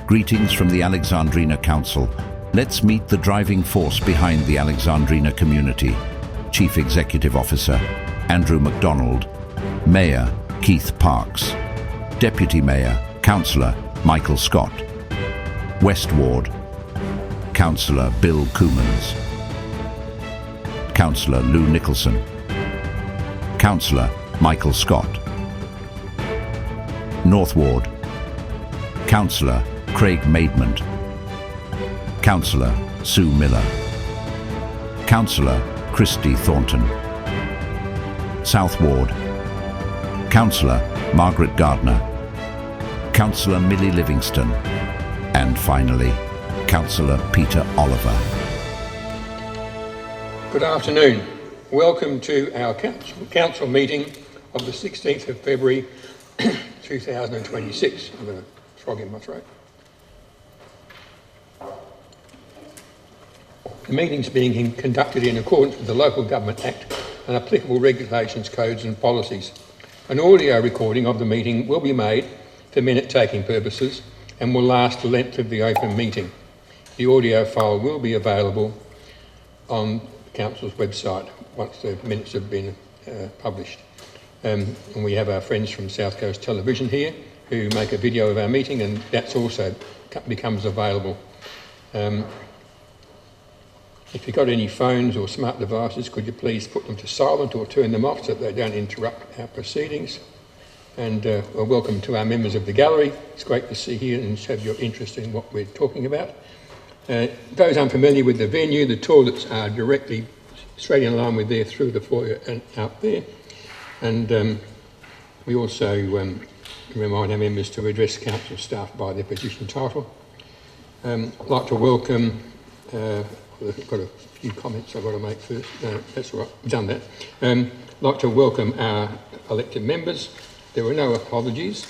Greetings from the Alexandrina Council. Let's meet the driving force behind the Alexandrina community. Chief Executive Officer, Andrew MacDonald. Mayor, Keith Parks. Deputy Mayor, Councillor, Michael Scott. West Ward, Councillor Bill Coomans. Councillor Lou Nicholson. Councillor Michael Scott. North Ward, Councillor Craig Maidment. Councillor Sue Miller. Councillor Christy Thornton. South Ward, Councillor Margaret Gardner. Councillor Milli Livingston. And finally, Councillor Peter Oliver. Good afternoon. Welcome to our council meeting of the 16th of February 2026. I'm going to frog in my throat. The meeting's being conducted in accordance with the Local Government Act and applicable regulations, codes and policies. An audio recording of the meeting will be made for minute-taking purposes and will last the length of the open meeting. The audio file will be available on the Council's website once the minutes have been published. And we have our friends from South Coast Television here who make a video of our meeting, and that's also becomes available. If you've got any phones or smart devices, could you please put them to silent or turn them off so that they don't interrupt our proceedings? And welcome to our members of the gallery. It's great to see you and have your interest in what we're talking about. Those unfamiliar with the venue, the toilets are directly straight in line with there through the foyer and out there. And we also remind our members to address council staff by their position title. I'd like to welcome, I've got a few comments I've got to make first. No, that's all right, I've done that. I'd like to welcome our elected members. There were no apologies.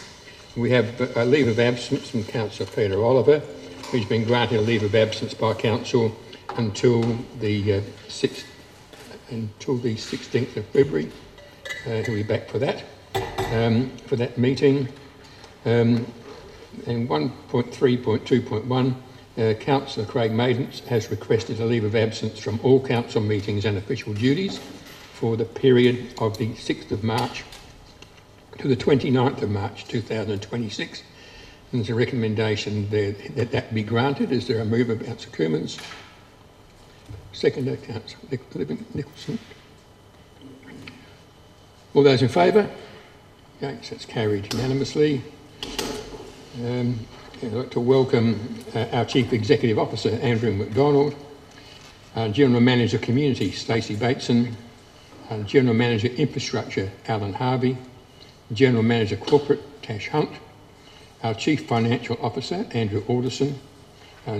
We have a leave of absence from Councillor Peter Oliver, who's been granted a leave of absence by Council until the 16th of February. He'll be back for that meeting. And 1.3.2.1, Councillor Craig Maidment has requested a leave of absence from all council meetings and official duties for the period of the 6th of March to the 29th of March 2026. And there's a recommendation there that be granted. Is there a mover, Councillor Coomans? Seconder, Councillor Nicholson. All those in favour? Okay, so it's carried unanimously. I'd like to welcome our Chief Executive Officer, Andrew MacDonald, General Manager Community, Stacey Bateson, General Manager Infrastructure, Alan Harvey, General Manager Corporate, Tash Hunt, our Chief Financial Officer, Andrew Alderson,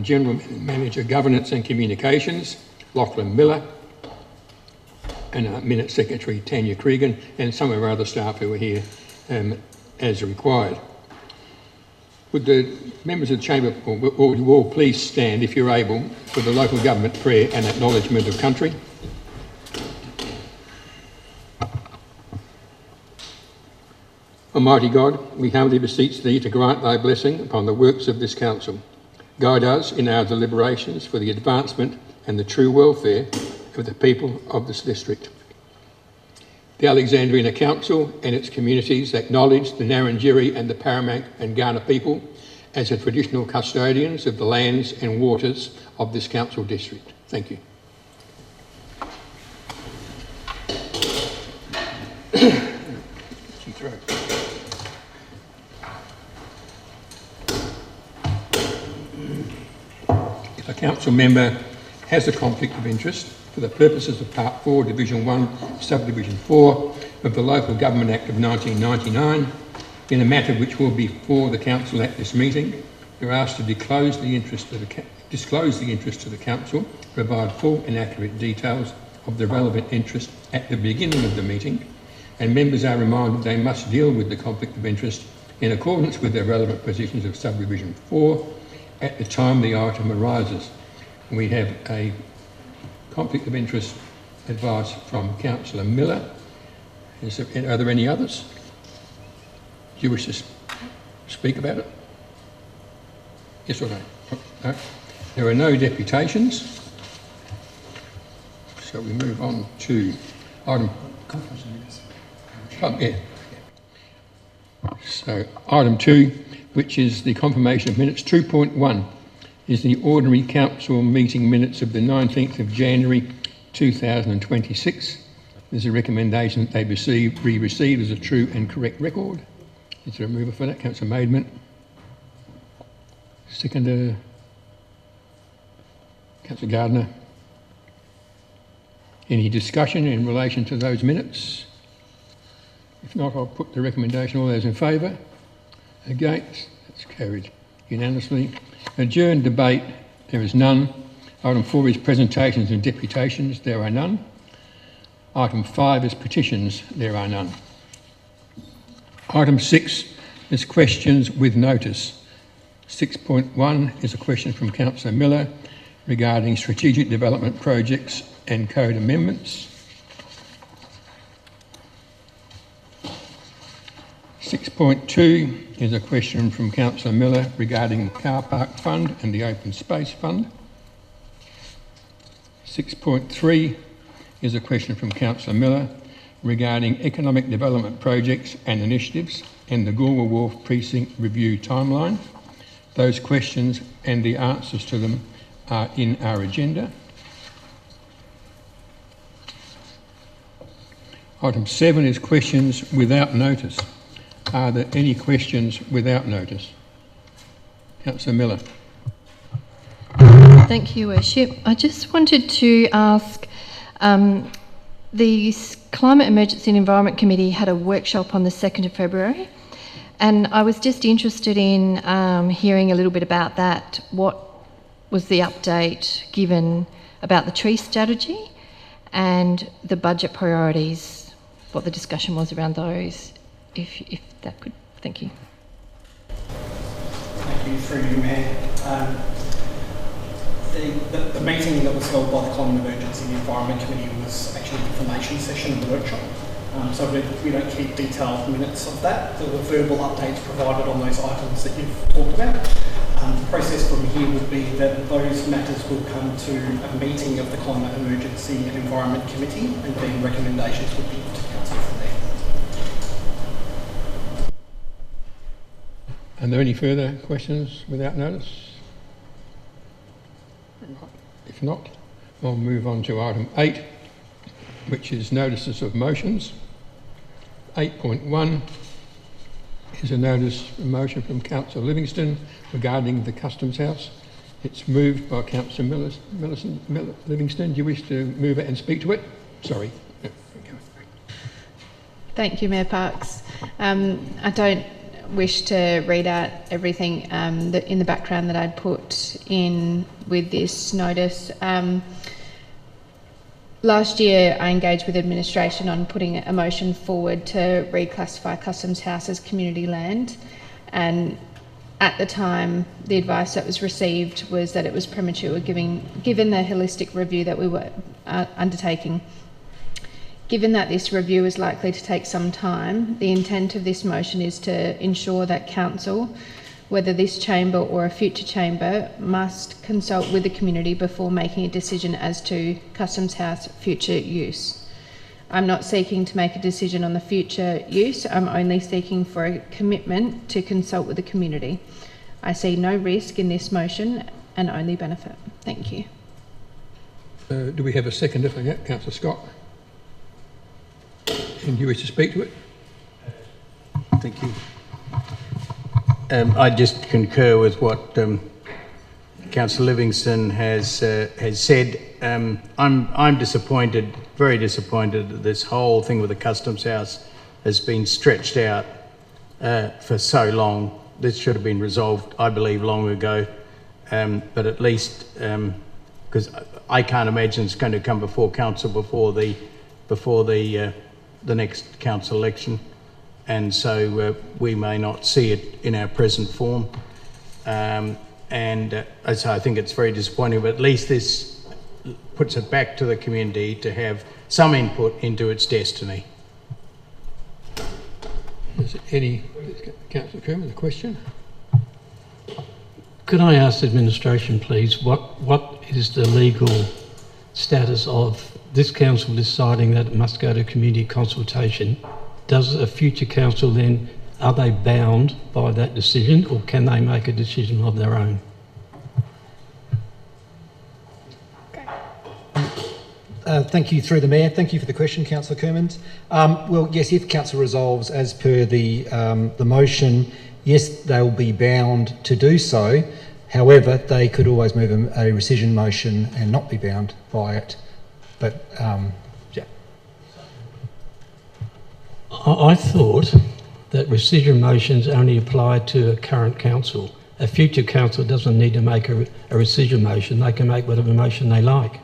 General Manager Governance and Communications, Lachlan Miller, and our Minute Secretary, Tanya Cregan, and some of our other staff who are here as required. Would the members of the Chamber or you all please stand, if you're able, for the local government prayer and acknowledgement of country. Almighty God, we humbly beseech Thee to grant Thy blessing upon the works of this Council. Guide us in our deliberations for the advancement and the true welfare of the people of this district. The Alexandrina Council and its communities acknowledge the Narrandjeri and the Paramount and Kaurna people as the traditional custodians of the lands and waters of this council district. Thank you. If a council member has a conflict of interest for the purposes of Part 4, Division 1, Subdivision 4 of the Local Government Act of 1999, in a matter which will be before the Council at this meeting, you're asked to disclose the interest to the Council, provide full and accurate details of the relevant interest at the beginning of the meeting, and members are reminded they must deal with the conflict of interest in accordance with their relevant positions of Subdivision 4 at the time the item arises. We have a conflict of interest advice from Councillor Miller. Are there any others? Do you wish to speak about it? Yes or no? No. There are no deputations. So we move on to item... yeah. So item 2, which is the confirmation of minutes. 2.1 is the ordinary council meeting minutes of the 19th of January 2026. There's a recommendation that they be received as a true and correct record. Is there a mover for that? Councillor Maidment. Seconder, Councillor Gardner. Any discussion in relation to those minutes? If not, I'll put the recommendation. All those in favour? Against? That's carried unanimously. Adjourned debate, there is none. Item 4 is presentations and deputations, there are none. Item 5 is petitions, there are none. Item 6 is questions with notice. 6.1 is a question from Councillor Miller regarding strategic development projects and code amendments. 6.2 is a question from Councillor Miller regarding the car park fund and the open space fund. 6.3 is a question from Councillor Miller regarding economic development projects and initiatives and the Goolwa Wharf Precinct review timeline. Those questions and the answers to them are in our agenda. Item 7 is questions without notice. Are there any questions without notice? Councillor Miller. Thank you, Worship. I just wanted to ask, the Climate Emergency and Environment Committee had a workshop on the 2nd of February, and I was just interested in hearing a little bit about that. What was the update given about the tree strategy and the budget priorities, what the discussion was around those, if that could... Thank you. Thank you, through you, Mayor. The meeting that was held by the Climate Emergency and Environment Committee was actually an information session of the workshop. So we don't keep detailed minutes of that. There were verbal updates provided on those items that you've talked about. The process from here would be that those matters will come to a meeting of the Climate Emergency and Environment Committee, and then recommendations would be put to Council from there. Are there any further questions without notice? If not, I'll move on to item 8, which is notices of motions. 8.1 is a notice of motion from Councillor Livingston regarding the Customs House. It's moved by Councillor Livingston. Do you wish to move it and speak to it? Sorry. Thank you, Mayor Parkes. I don't wish to read out everything in the background that I'd put in with this notice. Last year I engaged with administration on putting a motion forward to reclassify Customs House as community land, and at the time the advice that was received was that it was premature given the holistic review that we were undertaking. Given that this review is likely to take some time, the intent of this motion is to ensure that Council, whether this chamber or a future chamber, must consult with the community before making a decision as to Customs House future use. I'm not seeking to make a decision on the future use, I'm only seeking for a commitment to consult with the community. I see no risk in this motion and only benefit. Thank you. Do we have a seconder for that? Councillor Scott. And you wish to speak to it? Thank you. I just concur with what Councillor Livingston has said. I'm disappointed, very disappointed that this whole thing with the Customs House has been stretched out for so long. This should have been resolved, I believe, long ago. But at least, because I can't imagine it's going to come before Council before the next council election, and so we may not see it in our present form, and so I think it's very disappointing, but at least this puts it back to the community to have some input into its destiny. Is there any, Councillor Kerman, a question? Could I ask the administration, please, what is the legal status of this council deciding that it must go to community consultation? Does a future council then, are they bound by that decision, or can they make a decision of their own? Thank you, through the Mayor. Thank you for the question, Councillor Kermans. Well, yes, if Council resolves as per the motion, yes, they will be bound to do so. However, they could always move a rescission motion and not be bound by it. But, yeah. I thought that rescission motions only apply to a current council. A future council doesn't need to make a rescission motion. They can make whatever motion they like.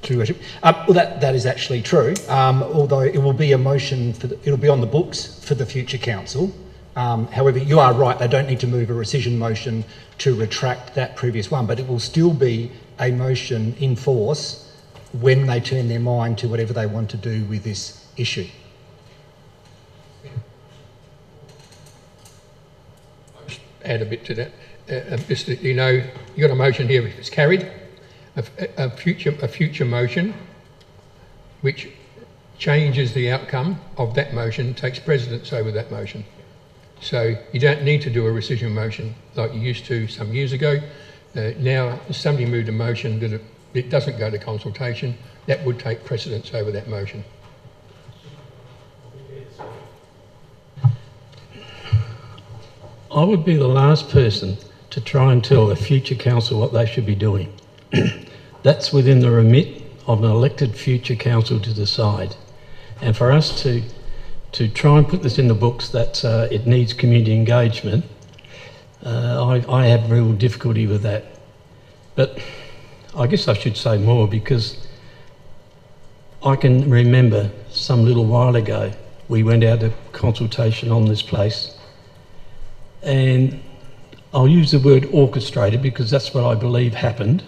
True, Worship. Well, that is actually true, although it will be a motion, it'll be on the books for the future council. However, you are right, they don't need to move a rescission motion to retract that previous one, but it will still be a motion in force when they turn their mind to whatever they want to do with this issue. Add a bit to that. Just that you know, you've got a motion here, if it's carried, a future motion which changes the outcome of that motion takes precedence over that motion. So you don't need to do a rescission motion like you used to some years ago. Now, if somebody moved a motion that it doesn't go to consultation, that would take precedence over that motion. I would be the last person to try and tell a future council what they should be doing. That's within the remit of an elected future council to decide. And for us to try and put this in the books that it needs community engagement, I have real difficulty with that. But I guess I should say more, because I can remember some little while ago we went out to consultation on this place, and I'll use the word orchestrated because that's what I believe happened.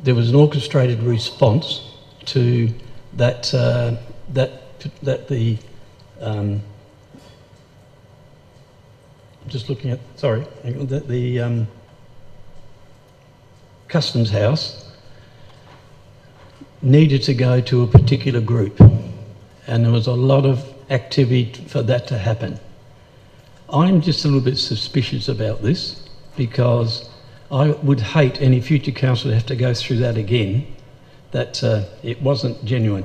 There was an orchestrated response to that just looking at, sorry, the Customs House needed to go to a particular group, and there was a lot of activity for that to happen. I'm just a little bit suspicious about this, because I would hate any future council to have to go through that again, that it wasn't genuine.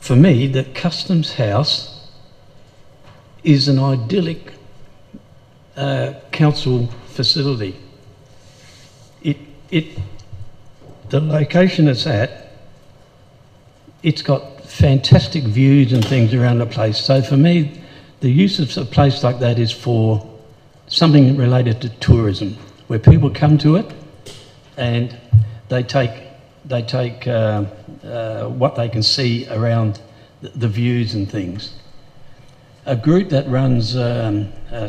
For me, the Customs House is an idyllic council facility. The location it's at, it's got fantastic views and things around the place. So for me, the use of a place like that is for something related to tourism, where people come to it and they take what they can see around the views and things. A group that runs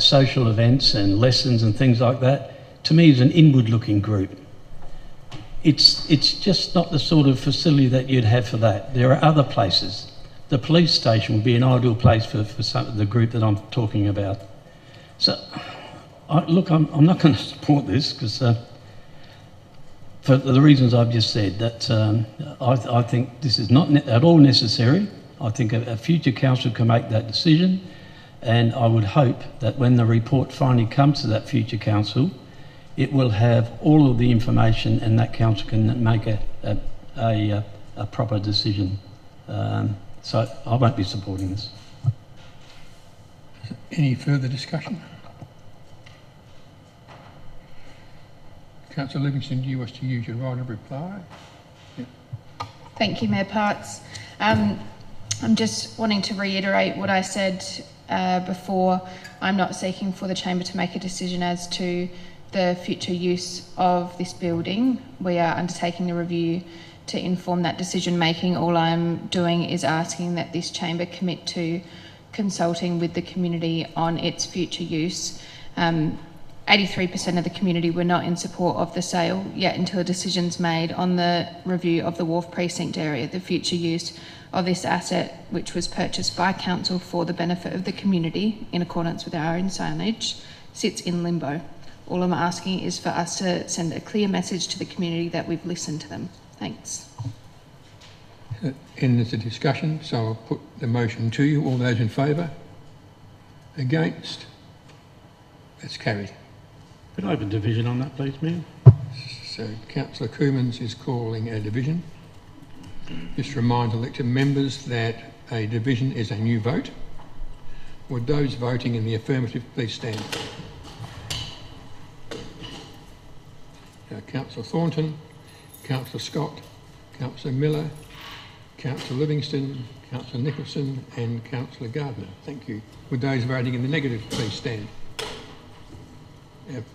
social events and lessons and things like that, to me, is an inward-looking group. It's just not the sort of facility that you'd have for that. There are other places. The police station would be an ideal place for the group that I'm talking about. So, look, I'm not going to support this, because for the reasons I've just said, that I think this is not at all necessary. I think a future council can make that decision, and I would hope that when the report finally comes to that future council, it will have all of the information, and that council can make a proper decision. So I won't be supporting this. Any further discussion? Councillor Livingston, do you wish to use your right of reply? Yeah. Thank you, Mayor Parks. I'm just wanting to reiterate what I said before. I'm not seeking for the Chamber to make a decision as to the future use of this building. We are undertaking the review to inform that decision making. All I'm doing is asking that this Chamber commit to consulting with the community on its future use. 83% of the community were not in support of the sale, yet until a decision's made on the review of the Wharf Precinct area, the future use of this asset, which was purchased by Council for the benefit of the community in accordance with our own signage, sits in limbo. All I'm asking is for us to send a clear message to the community that we've listened to them. Thanks. Ends the discussion, so I'll put the motion to you. All those in favour? Against? That's carried. Could I have a division on that, please, Mayor? So Councillor Coomans is calling a division. Just remind elected members that a division is a new vote. Would those voting in the affirmative please stand? Councillor Thornton, Councillor Scott, Councillor Miller, Councillor Livingston, Councillor Nicholson and Councillor Gardner. Thank you. Would those voting in the negative please stand?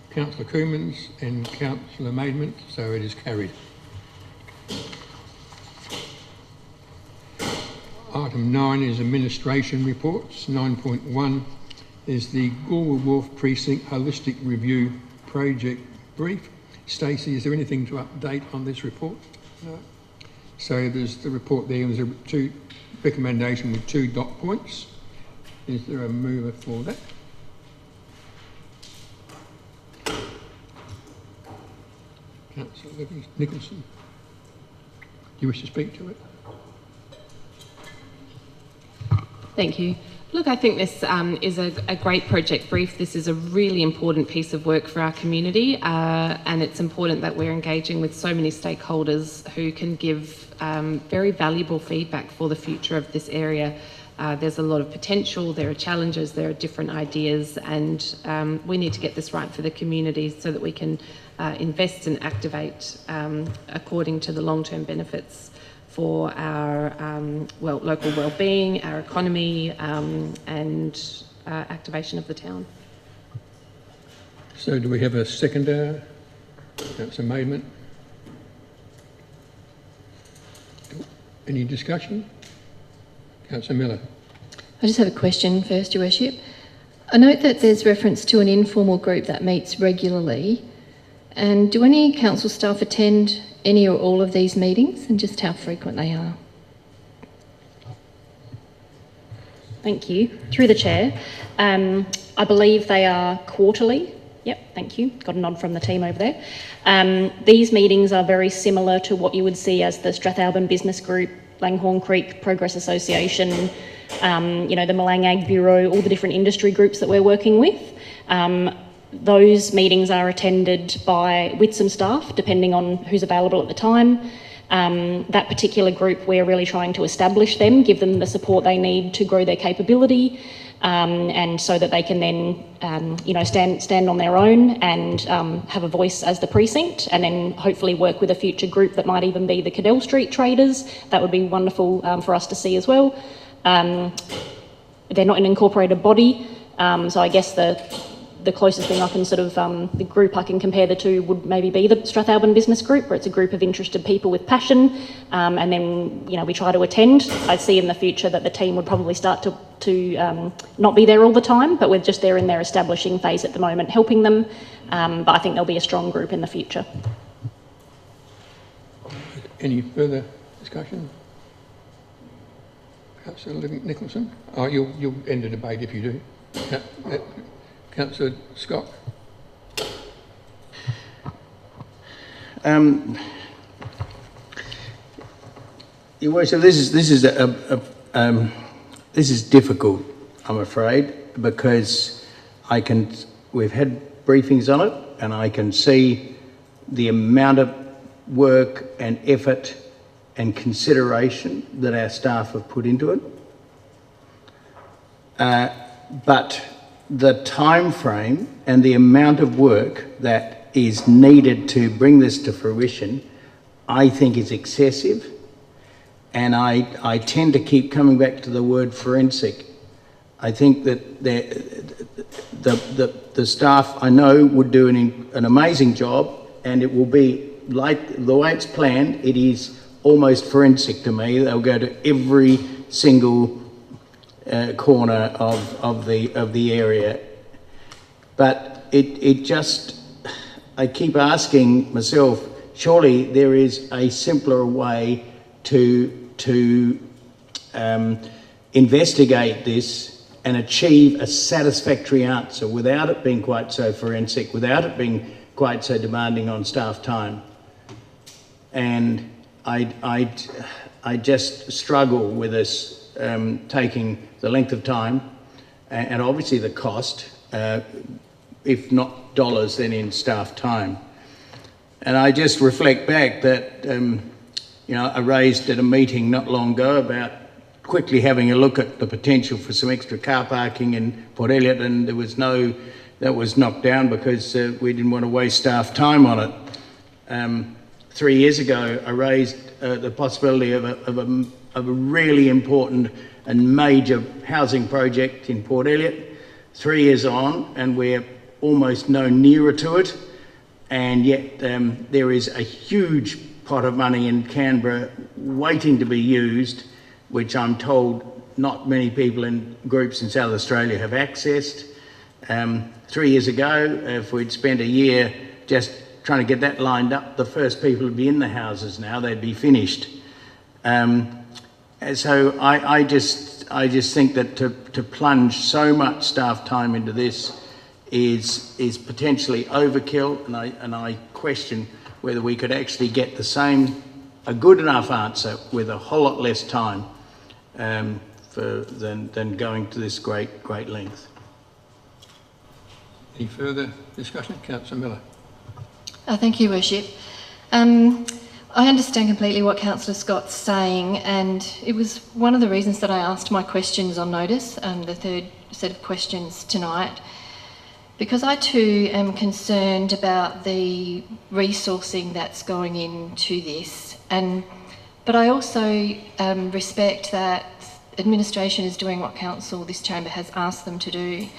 Councillor Coomans and Councillor Maidment, so it is carried. Item 9 is administration reports. 9.1 is the Goolwa Wharf Precinct Holistic Review Project Brief. Stacey, is there anything to update on this report? No. So there's the report there, and there's a recommendation with 2 dot points. Is there a mover for that? Councillor Nicholson, do you wish to speak to it? Thank you. Look, I think this is a great project brief. This is a really important piece of work for our community, and it's important that we're engaging with so many stakeholders who can give very valuable feedback for the future of this area. There's a lot of potential, there are challenges, there are different ideas, and we need to get this right for the community so that we can invest and activate according to the long-term benefits for our local well-being, our economy, and activation of the town. So do we have a seconder? Councillor Maidment. Any discussion? Councillor Miller. I just have a question first, Your Worship. I note that there's reference to an informal group that meets regularly. And do any council staff attend any or all of these meetings, and just how frequent they are? Thank you. Through the chair, I believe they are quarterly. Yep, thank you. Got a nod from the team over there. These meetings are very similar to what you would see as the Strathalbyn Business Group, Langhorne Creek Progress Association, the Malang Ag Bureau, all the different industry groups that we're working with. Those meetings are attended with some staff, depending on who's available at the time. That particular group, we're really trying to establish them, give them the support they need to grow their capability, and so that they can then, stand on their own and have a voice as the precinct, and then hopefully work with a future group that might even be the Cadell Street traders. That would be wonderful for us to see as well. They're not an incorporated body, so I guess the closest thing I can the group I can compare the two would maybe be the Strathalbyn Business Group, where it's a group of interested people with passion, and then, we try to attend. I see in the future that the team would probably start to not be there all the time, but we're just there in their establishing phase at the moment, helping them, but I think there'll be a strong group in the future. Any further discussion? Councillor Nicholson? Oh, you'll end the debate if you do. Councillor Scott. Your Worship, this is difficult, I'm afraid, because we've had briefings on it, and I can see the amount of work and effort and consideration that our staff have put into it. But the time frame and the amount of work that is needed to bring this to fruition, I think is excessive. And I tend to keep coming back to the word forensic. I think that the staff I know would do an amazing job, and it will be like the way it's planned. It is almost forensic to me. They'll go to every single corner of the area, but it just, I keep asking myself, surely there is a simpler way to investigate this and achieve a satisfactory answer without it being quite so forensic, without it being quite so demanding on staff time. And I just struggle with this taking the length of time and obviously the cost, if not dollars, then in staff time. And I just reflect back that, I raised at a meeting not long ago about quickly having a look at the potential for some extra car parking in Port Elliot, and that was knocked down because we didn't want to waste staff time on it. 3 years ago, I raised the possibility of a really important and major housing project in Port Elliot. 3 years on, and we're almost no nearer to it, and yet there is a huge pot of money in Canberra waiting to be used, which I'm told not many people in groups in South Australia have accessed. 3 years ago, if we'd spent a year just trying to get that lined up, the first people would be in the houses now, they'd be finished. And so I just think that to plunge so much staff time into this is potentially overkill, and I question whether we could actually get a good enough answer with a whole lot less time than going to this great length. Any further discussion? Councillor Miller. Thank you, Worship. I understand completely what Councillor Scott's saying, and it was one of the reasons that I asked my questions on notice, the third set of questions tonight, because I too am concerned about the resourcing that's going into this, but I also respect that administration is doing what Council, this chamber, has asked them to do.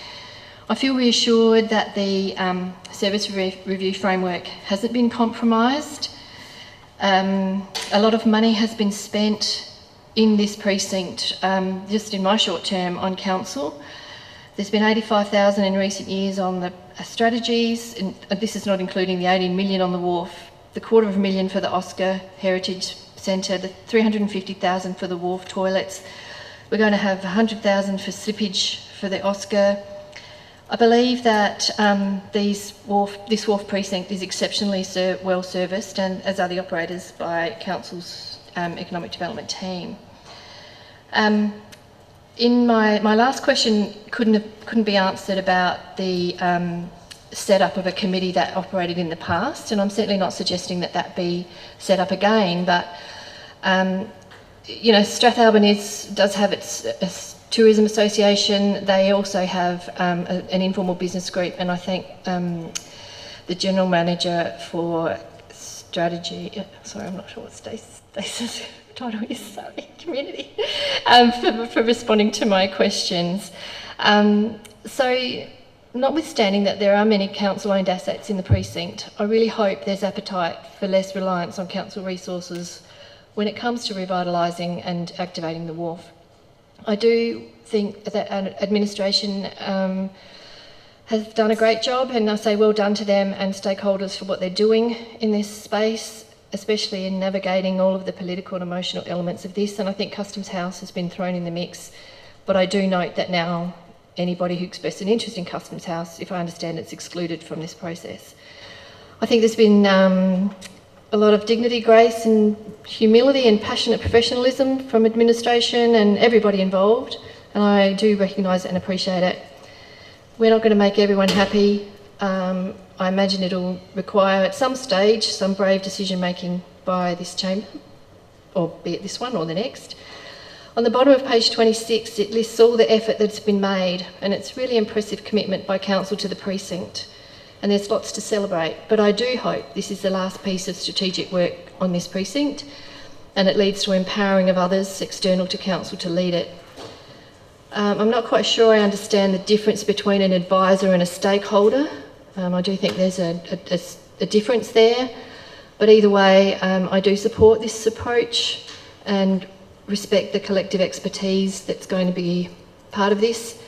I feel reassured that the service review framework hasn't been compromised. A lot of money has been spent in this precinct, just in my short term on council. There's been 85,000 in recent years on the strategies, and this is not including the 18 million on the Wharf, the $250,000 for the Oscar Heritage Centre, the 350,000 for the Wharf toilets. We're going to have 100,000 for slippage for the Oscar. I believe that this Wharf precinct is exceptionally well serviced, and as are the operators, by Council's economic development team. In my last question couldn't be answered about the setup of a committee that operated in the past, and I'm certainly not suggesting that be set up again, but Strathalbyn does have its tourism association. They also have an informal business group, and I think the general manager for strategy, sorry, I'm not sure what Stacey's title is, sorry, community, for responding to my questions. So notwithstanding that there are many council-owned assets in the precinct, I really hope there's appetite for less reliance on council resources when it comes to revitalising and activating the Wharf. I do think that administration has done a great job, and I say well done to them and stakeholders for what they're doing in this space, especially in navigating all of the political and emotional elements of this. And I think Customs House has been thrown in the mix, but I do note that now anybody who expressed an interest in Customs House, if I understand, it's excluded from this process. I think there's been a lot of dignity, grace and humility and passionate professionalism from administration and everybody involved, and I do recognise it and appreciate it. We're not going to make everyone happy. I imagine it'll require at some stage some brave decision making by this chamber, or be it this one or the next. On the bottom of page 26 it lists all the effort that's been made, and it's really impressive commitment by council to the precinct, and there's lots to celebrate, but I do hope this is the last piece of strategic work on this precinct and it leads to empowering of others external to council to lead it. I'm not quite sure I understand the difference between an advisor and a stakeholder. I do think there's a difference there, but either way I do support this approach and respect the collective expertise that's going to be part of this.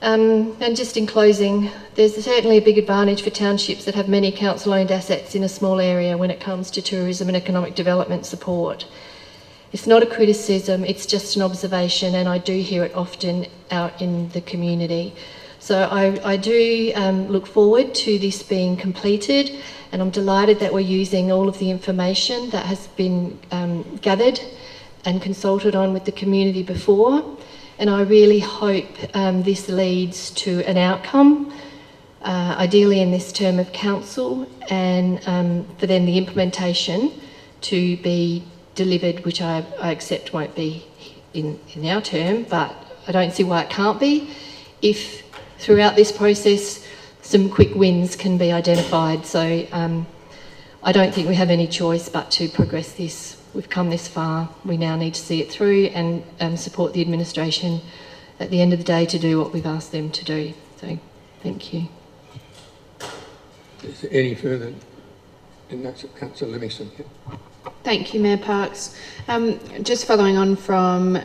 And just in closing, there's certainly a big advantage for townships that have many council-owned assets in a small area when it comes to tourism and economic development support. It's not a criticism, it's just an observation, and I do hear it often out in the community. So I do look forward to this being completed, and I'm delighted that we're using all of the information that has been gathered and consulted on with the community before. And I really hope this leads to an outcome, ideally in this term of council, and for then the implementation to be delivered, which I accept won't be in our term, but I don't see why it can't be if throughout this process some quick wins can be identified. So I don't think we have any choice but to progress this. We've come this far, we now need to see it through and support the administration at the end of the day to do what we've asked them to do. So thank you. Is there any further? And that's Councillor Livingston. Yeah. Thank you, Mayor Parks. Just following on from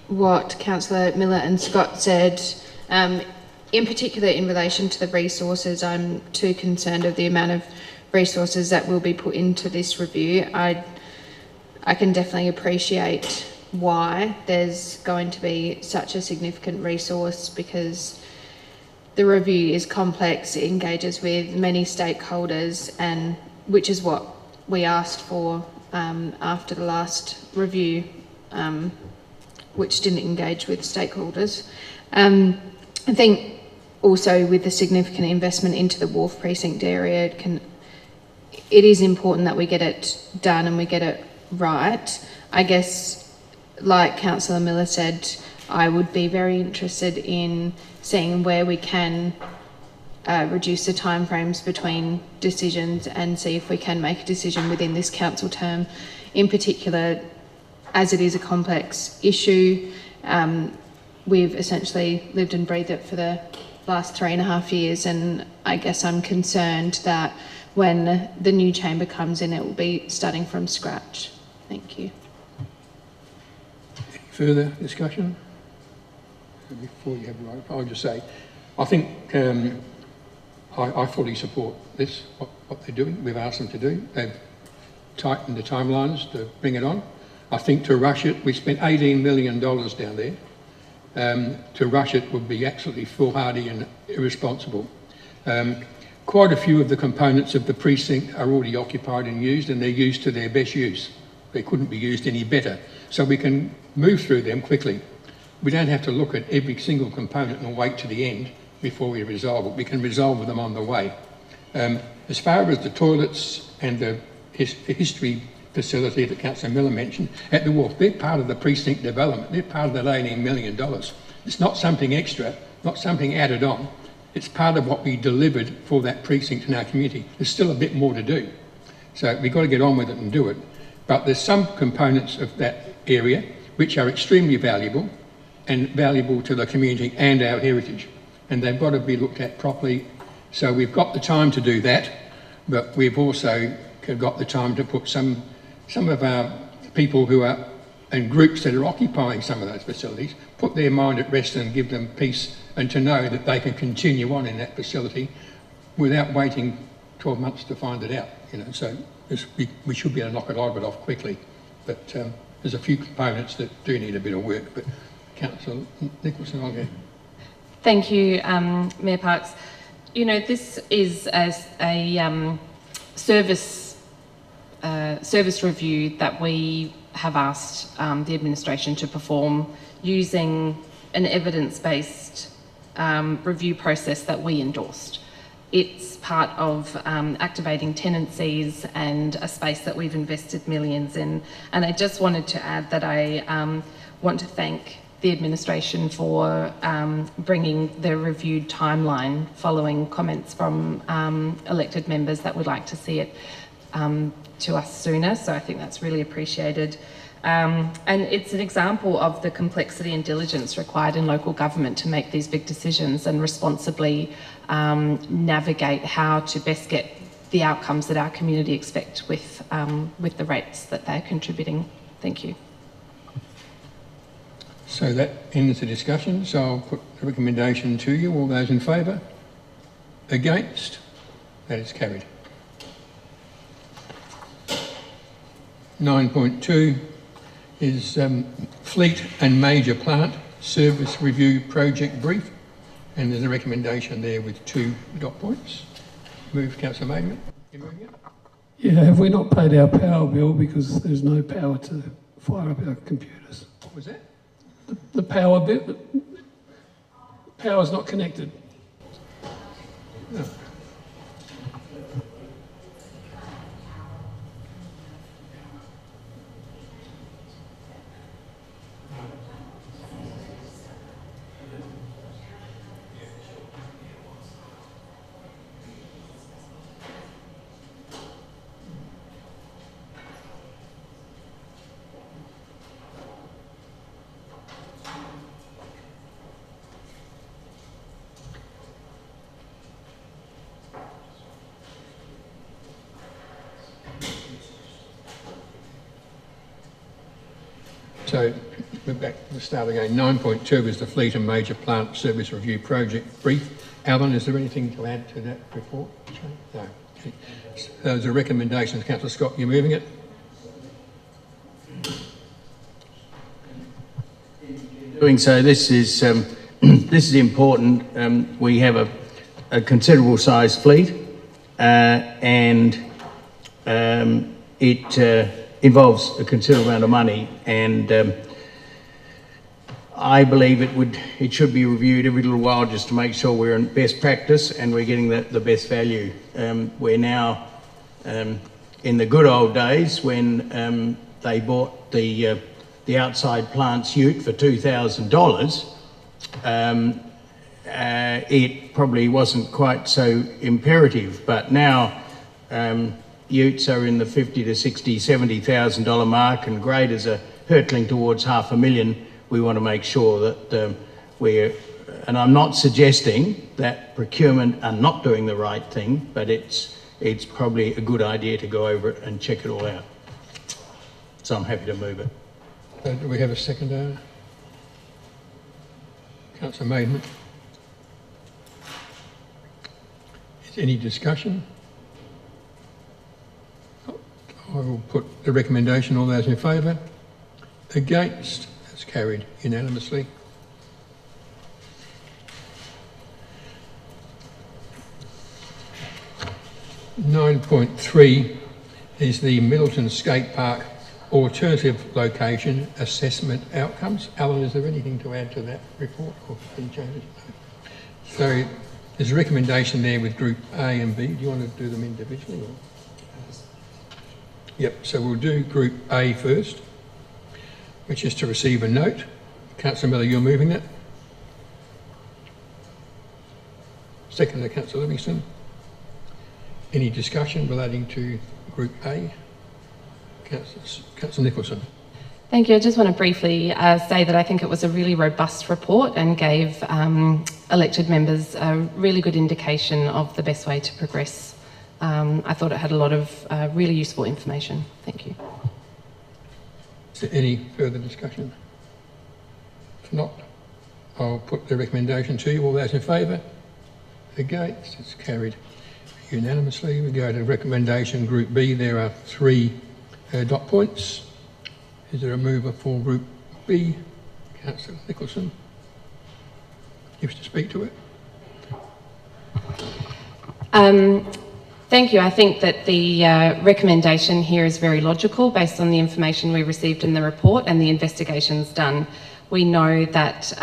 what Councillor Miller and Scott said, in particular in relation to the resources, I'm too concerned of the amount of resources that will be put into this review. I can definitely appreciate why there's going to be such a significant resource, because the review is complex, it engages with many stakeholders, and which is what we asked for after the last review, which didn't engage with stakeholders. I think also with the significant investment into the Wharf precinct area, it is important that we get it done and we get it right. I guess, like Councillor Miller said, I would be very interested in seeing where we can reduce the timeframes between decisions and see if we can make a decision within this council term. In particular, as it is a complex issue, we've essentially lived and breathed it for the last 3.5 years, and I guess I'm concerned that when the new chamber comes in, it will be starting from scratch. Thank you. Any further discussion? Before you have the right, I'll just say, I think I fully support this, what they're doing. We've asked them to do. They've tightened the timelines to bring it on. I think to rush it, we spent $18 million down there. To rush it would be absolutely foolhardy and irresponsible. Quite a few of the components of the precinct are already occupied and used, and they're used to their best use. They couldn't be used any better. So we can move through them quickly. We don't have to look at every single component and wait to the end before we resolve it. We can resolve them on the way. As far as the toilets and the history facility that Councillor Miller mentioned at the Wharf, they're part of the precinct development. They're part of that $18 million. It's not something extra, not something added on. It's part of what we delivered for that precinct in our community. There's still a bit more to do. So we've got to get on with it and do it. But there's some components of that area which are extremely valuable and valuable to the community and our heritage. And they've got to be looked at properly. So we've got the time to do that, but we've also got the time to put some of our people who are and groups that are occupying some of those facilities, put their mind at rest and give them peace, and to know that they can continue on in that facility without waiting 12 months to find it out. So we should be able to knock it off quickly. But there's a few components that do need a bit of work. But Councillor Nicholson, I'll go. Thank you, Mayor Parks. This is a service review that we have asked the administration to perform using an evidence-based review process that we endorsed. It's part of activating tenancies and a space that we've invested millions in. And I just wanted to add that I want to thank the administration for bringing the reviewed timeline following comments from elected members that would like to see it to us sooner. So I think that's really appreciated. And it's an example of the complexity and diligence required in local government to make these big decisions and responsibly navigate how to best get the outcomes that our community expect with the rates that they're contributing. Thank you. So that ends the discussion. So I'll put the recommendation to you. All those in favour? Against? That is carried. 9.2. is Fleet and Major Plant Service Review Project Brief, and there's a recommendation there with 2 dot points. Move, Councillor Maidment. You moving it? Yeah, have we not paid our power bill because there's no power to fire up our computers? What was that? The power bill, power's not connected. No. So we're back to the start again. 9.2 is the Fleet and Major Plant Service Review Project Brief. Alan, is there anything to add to that report? No. Okay. So those are recommendations. Councillor Scott, you're moving it? Doing so, this is important. We have a considerable size fleet, and it involves a considerable amount of money, and I believe it should be reviewed every little while just to make sure we're in best practice and we're getting the best value. We're now in the good old days when they bought the outside plant's ute for $2,000. It probably wasn't quite so imperative, but now utes are in the $50,000 to $60,000, $70,000 mark, and graders are hurtling towards $500,000. We want to make sure that and I'm not suggesting that procurement are not doing the right thing, but it's probably a good idea to go over it and check it all out. So I'm happy to move it. Do we have a second? Councillor Maidment. Is any discussion? I will put the recommendation. All those in favour? Against? That's carried unanimously. (9.3) is the Middleton Skate Park Alternative Location Assessment Outcomes. Alan, is there anything to add to that report or any changes? No. So there's a recommendation there with Group A and B. Do you want to do them individually? Or? Yep, so we'll do Group A first, which is to receive a note. Councillor Milli, you're moving that. Second to Councillor Livingston. Any discussion relating to Group A? Councillor Nicholson. Thank you. I just want to briefly say that I think it was a really robust report and gave elected members a really good indication of the best way to progress. I thought it had a lot of really useful information. Thank you. Is there any further discussion? If not, I'll put the recommendation to you. All those in favour? Against? It's carried unanimously. We go to recommendation Group B. There are 3 dot points. Is there a mover for Group B? Councillor Nicholson. You wish to speak to it? Thank you. I think that the recommendation here is very logical based on the information we received in the report and the investigations done. We know that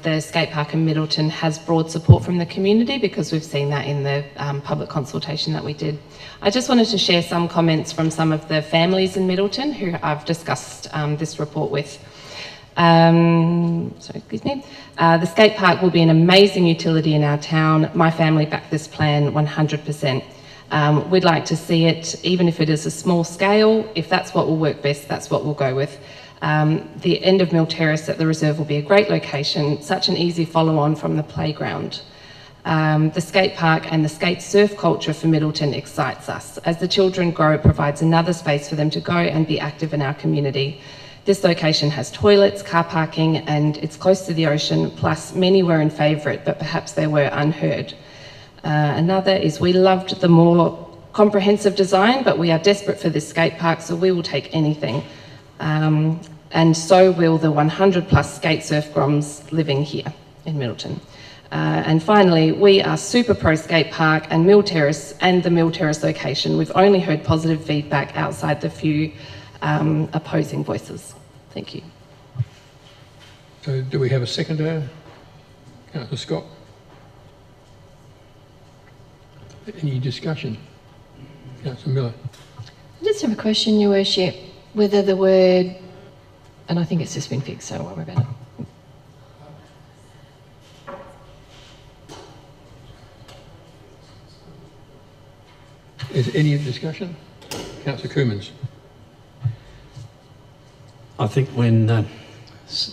the skate park in Middleton has broad support from the community because we've seen that in the public consultation that we did. I just wanted to share some comments from some of the families in Middleton who I've discussed this report with. The skate park will be an amazing utility in our town. My family backed this plan 100%. We'd like to see it, even if it is a small scale. If that's what will work best, that's what we'll go with. The end of Mill Terrace at the reserve will be a great location, such an easy follow-on from the playground. The skate park and the skate surf culture for Middleton excites us. As the children grow, it provides another space for them to go and be active in our community. This location has toilets, car parking, and it's close to the ocean, plus many were in favourite, but perhaps they were unheard. Another is we loved the more comprehensive design, but we are desperate for this skate park, so we will take anything. and so will the 100 plus skate surf groms living here in Middleton. And finally, we are super pro skate park and Mill Terrace and the Mill Terrace location. We've only heard positive feedback outside the few opposing voices. Thank you. So do we have a seconder? Councillor Scott? Any discussion? Councillor Miller? I just have a question, Your Worship, whether the word, and I think it's just been fixed, so don't worry about it. Is there any discussion? Councillor Coomans? I think when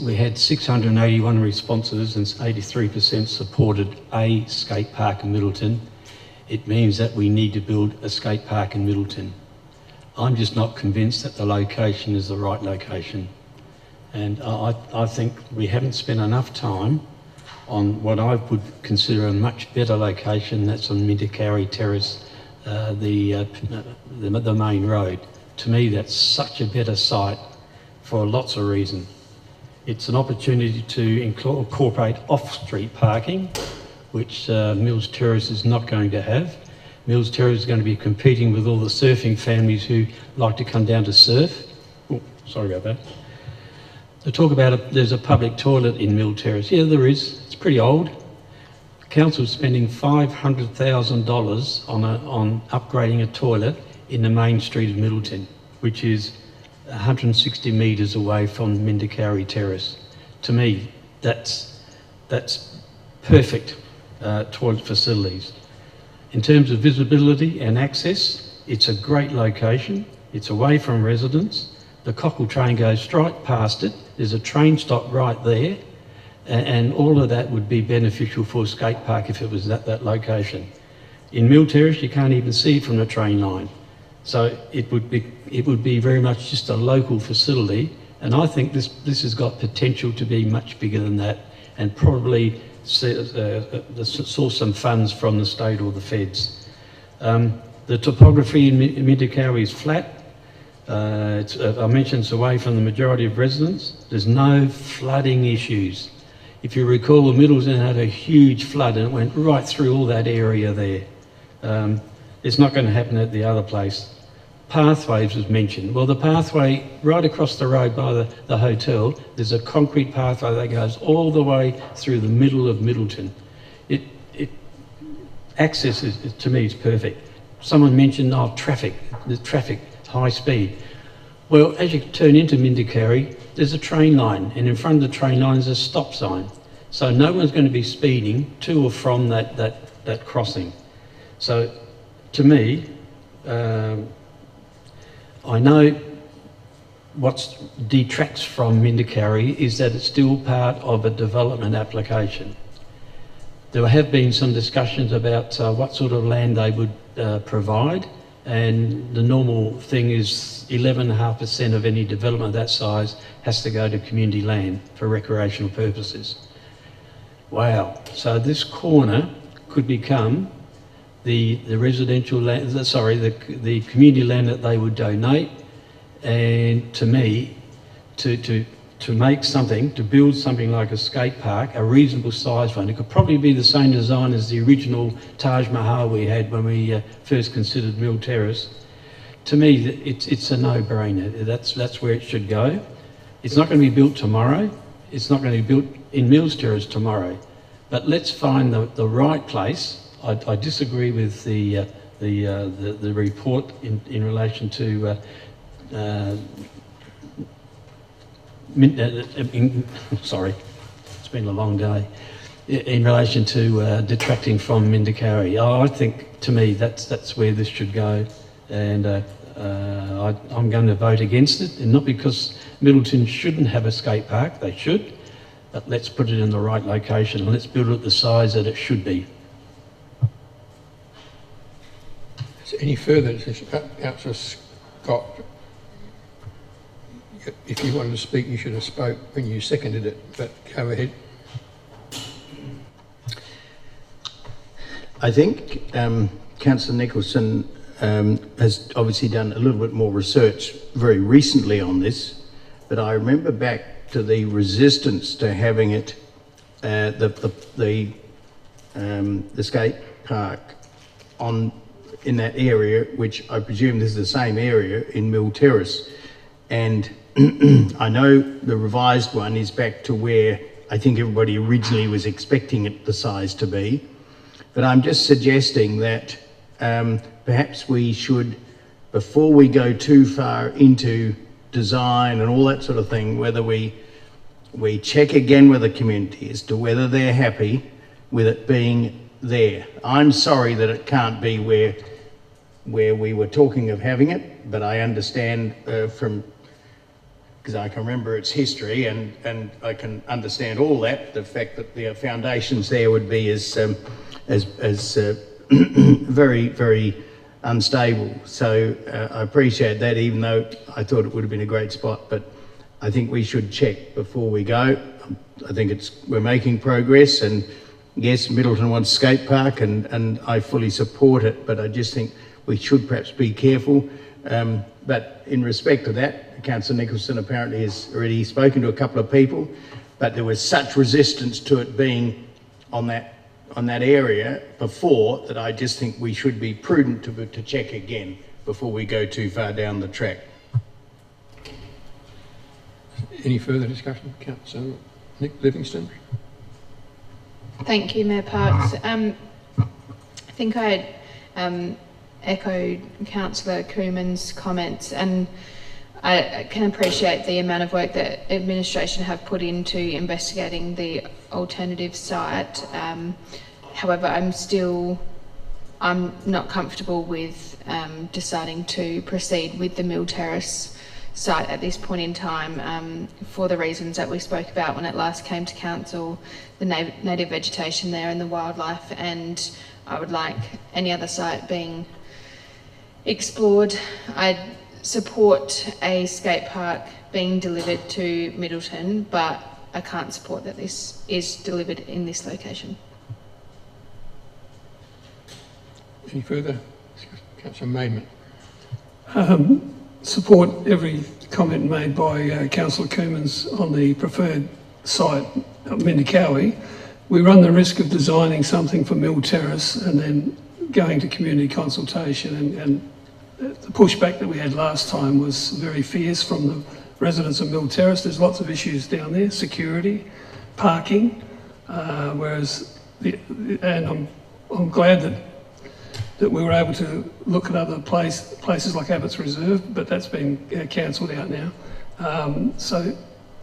we had 681 responses and 83% supported a skate park in Middleton, it means that we need to build a skate park in Middleton. I'm just not convinced that the location is the right location. And I think we haven't spent enough time on what I would consider a much better location, that's on Mindacarry Terrace, the main road. To me, that's such a better site for lots of reasons. It's an opportunity to incorporate off-street parking, which Mills Terrace is not going to have. Mills Terrace is going to be competing with all the surfing families who like to come down to surf. Oh, sorry about that. They talk about there's a public toilet in Mill Terrace. Yeah, there is. It's pretty old. The council's spending $500,000 on upgrading a toilet in the main street of Middleton, which is 160 metres away from Mindacarry Terrace. To me, that's perfect toilet facilities. In terms of visibility and access, it's a great location. It's away from residents. The Cockle train goes straight past it. There's a train stop right there. And all of that would be beneficial for a skate park if it was at that location. In Mill Terrace, you can't even see it from the train line. So it would be very much just a local facility. And I think this has got potential to be much bigger than that, and probably source some funds from the state or the feds. The topography in Mindacarry is flat. I mentioned it's away from the majority of residents. There's no flooding issues. If you recall, Middleton had a huge flood and it went right through all that area there. It's not going to happen at the other place. Pathways was mentioned. Well, the pathway right across the road by the hotel, there's a concrete pathway that goes all the way through the middle of Middleton. Access is, to me, is perfect. Someone mentioned the traffic, high speed. Well, as you turn into Mindacarry, there's a train line, and in front of the train line is a stop sign. So no one's going to be speeding to or from that crossing. So, to me, I know what detracts from Mindacarry is that it's still part of a development application. There have been some discussions about what sort of land they would provide, and the normal thing is 11.5% of any development of that size has to go to community land for recreational purposes. Wow, so this corner could become the residential land, the community land that they would donate. And to me, to make something, to build something like a skate park, a reasonable size one, it could probably be the same design as the original Taj Mahal we had when we first considered Mill Terrace. To me, it's a no-brainer. That's where it should go. It's not going to be built tomorrow. It's not going to be built in Mills Terrace tomorrow. But let's find the right place. I disagree with the report in relation to sorry, it's been a long day. In relation to detracting from Mindacarry, I think, to me, that's where this should go, and I'm going to vote against it, and not because Middleton shouldn't have a skate park, they should, but let's put it in the right location and let's build it the size that it should be. Is there any further discussion? Councillor Scott, if you wanted to speak, you should have spoke when you seconded it, but go ahead. I think Councillor Nicholson has obviously done a little bit more research very recently on this, but I remember back to the resistance to having it, the skate park in that area, which I presume this is the same area in Mill Terrace. And I know the revised one is back to where I think everybody originally was expecting it the size to be. But I'm just suggesting that perhaps we should, before we go too far into design and all that sort of thing, whether we check again with the community as to whether they're happy with it being there. I'm sorry that it can't be where we were talking of having it, but I understand because I can remember its history and I can understand all that, the fact that the foundations there would be as very, very unstable. So I appreciate that, even though I thought it would have been a great spot, but I think we should check before we go. I think we're making progress, and yes, Middleton wants skate park and I fully support it, but I just think we should perhaps be careful. But in respect to that, Councillor Nicholson apparently has already spoken to a couple of people, but there was such resistance to it being on that area before that I just think we should be prudent to check again before we go too far down the track. Any further discussion, Councillor Livingston? Thank you, Mayor Parks. I think I echoed Councillor Cooman's comments, and I can appreciate the amount of work that administration have put into investigating the alternative site. However, I'm not comfortable with deciding to proceed with the Mill Terrace site at this point in time, for the reasons that we spoke about when it last came to council, the native vegetation there and the wildlife, and I would like any other site being explored. I support a skate park being delivered to Middleton, but I can't support that this is delivered in this location. Any further discussion? Councillor Maidment. Support every comment made by Councillor Coomans on the preferred site at Mindacowie. We run the risk of designing something for Mill Terrace and then going to community consultation, and the pushback that we had last time was very fierce from the residents of Mill Terrace. There's lots of issues down there, security, parking, and I'm glad that we were able to look at other places like Abbott's Reserve, but that's been cancelled out now. So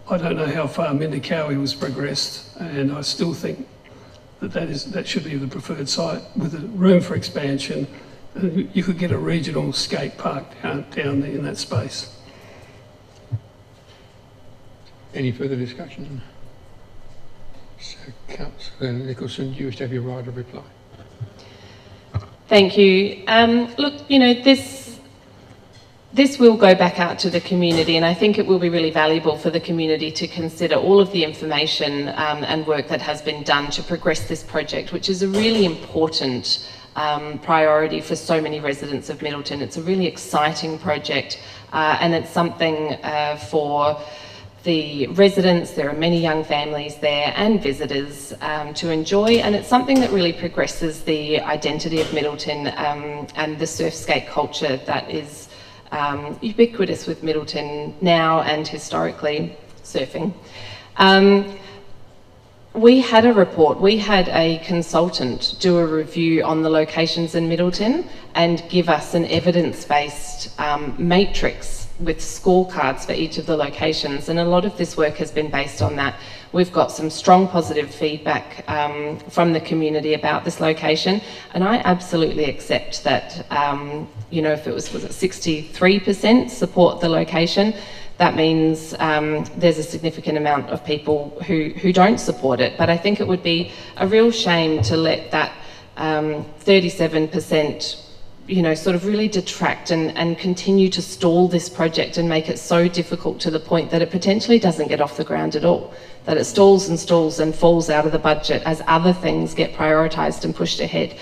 I don't know how far Mindacowie was progressed, and I still think that should be the preferred site with a room for expansion. You could get a regional skate park down there in that space. Any further discussion? So, Councillor Nicholson, you have your right of reply. Thank you. Look, this will go back out to the community, and I think it will be really valuable for the community to consider all of the information and work that has been done to progress this project, which is a really important priority for so many residents of Middleton. It's a really exciting project, and it's something for the residents. There are many young families there and visitors to enjoy, and it's something that really progresses the identity of Middleton and the surf skate culture that is ubiquitous with Middleton now and historically surfing. We had a report, we had a consultant do a review on the locations in Middleton and give us an evidence-based matrix with scorecards for each of the locations, and a lot of this work has been based on that. We've got some strong positive feedback from the community about this location, and I absolutely accept that, if it was it 63% support the location, that means there's a significant amount of people who don't support it. But I think it would be a real shame to let that 37% sort of really detract and continue to stall this project and make it so difficult to the point that it potentially doesn't get off the ground at all, that it stalls and stalls and falls out of the budget as other things get prioritised and pushed ahead.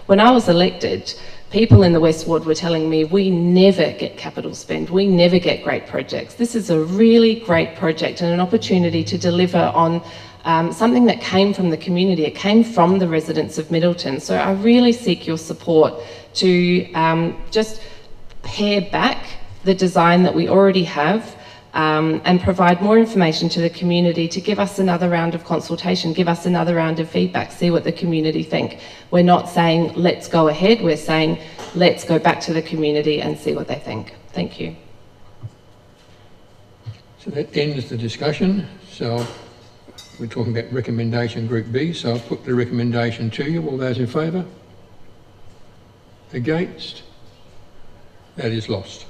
When I was elected, People in the West Ward were telling me, we never get capital spend, we never get great projects. This is a really great project and an opportunity to deliver on something that came from the community. It came from the residents of Middleton. So I really seek your support to just pare back the design that we already have and provide more information to the community to give us another round of consultation, give us another round of feedback, see what the community think. We're not saying let's go ahead, we're saying let's go back to the community and see what they think. Thank you. So that ends the discussion. So we're talking about recommendation group B, so I'll put the recommendation to you. All those in favour? Against? That is lost.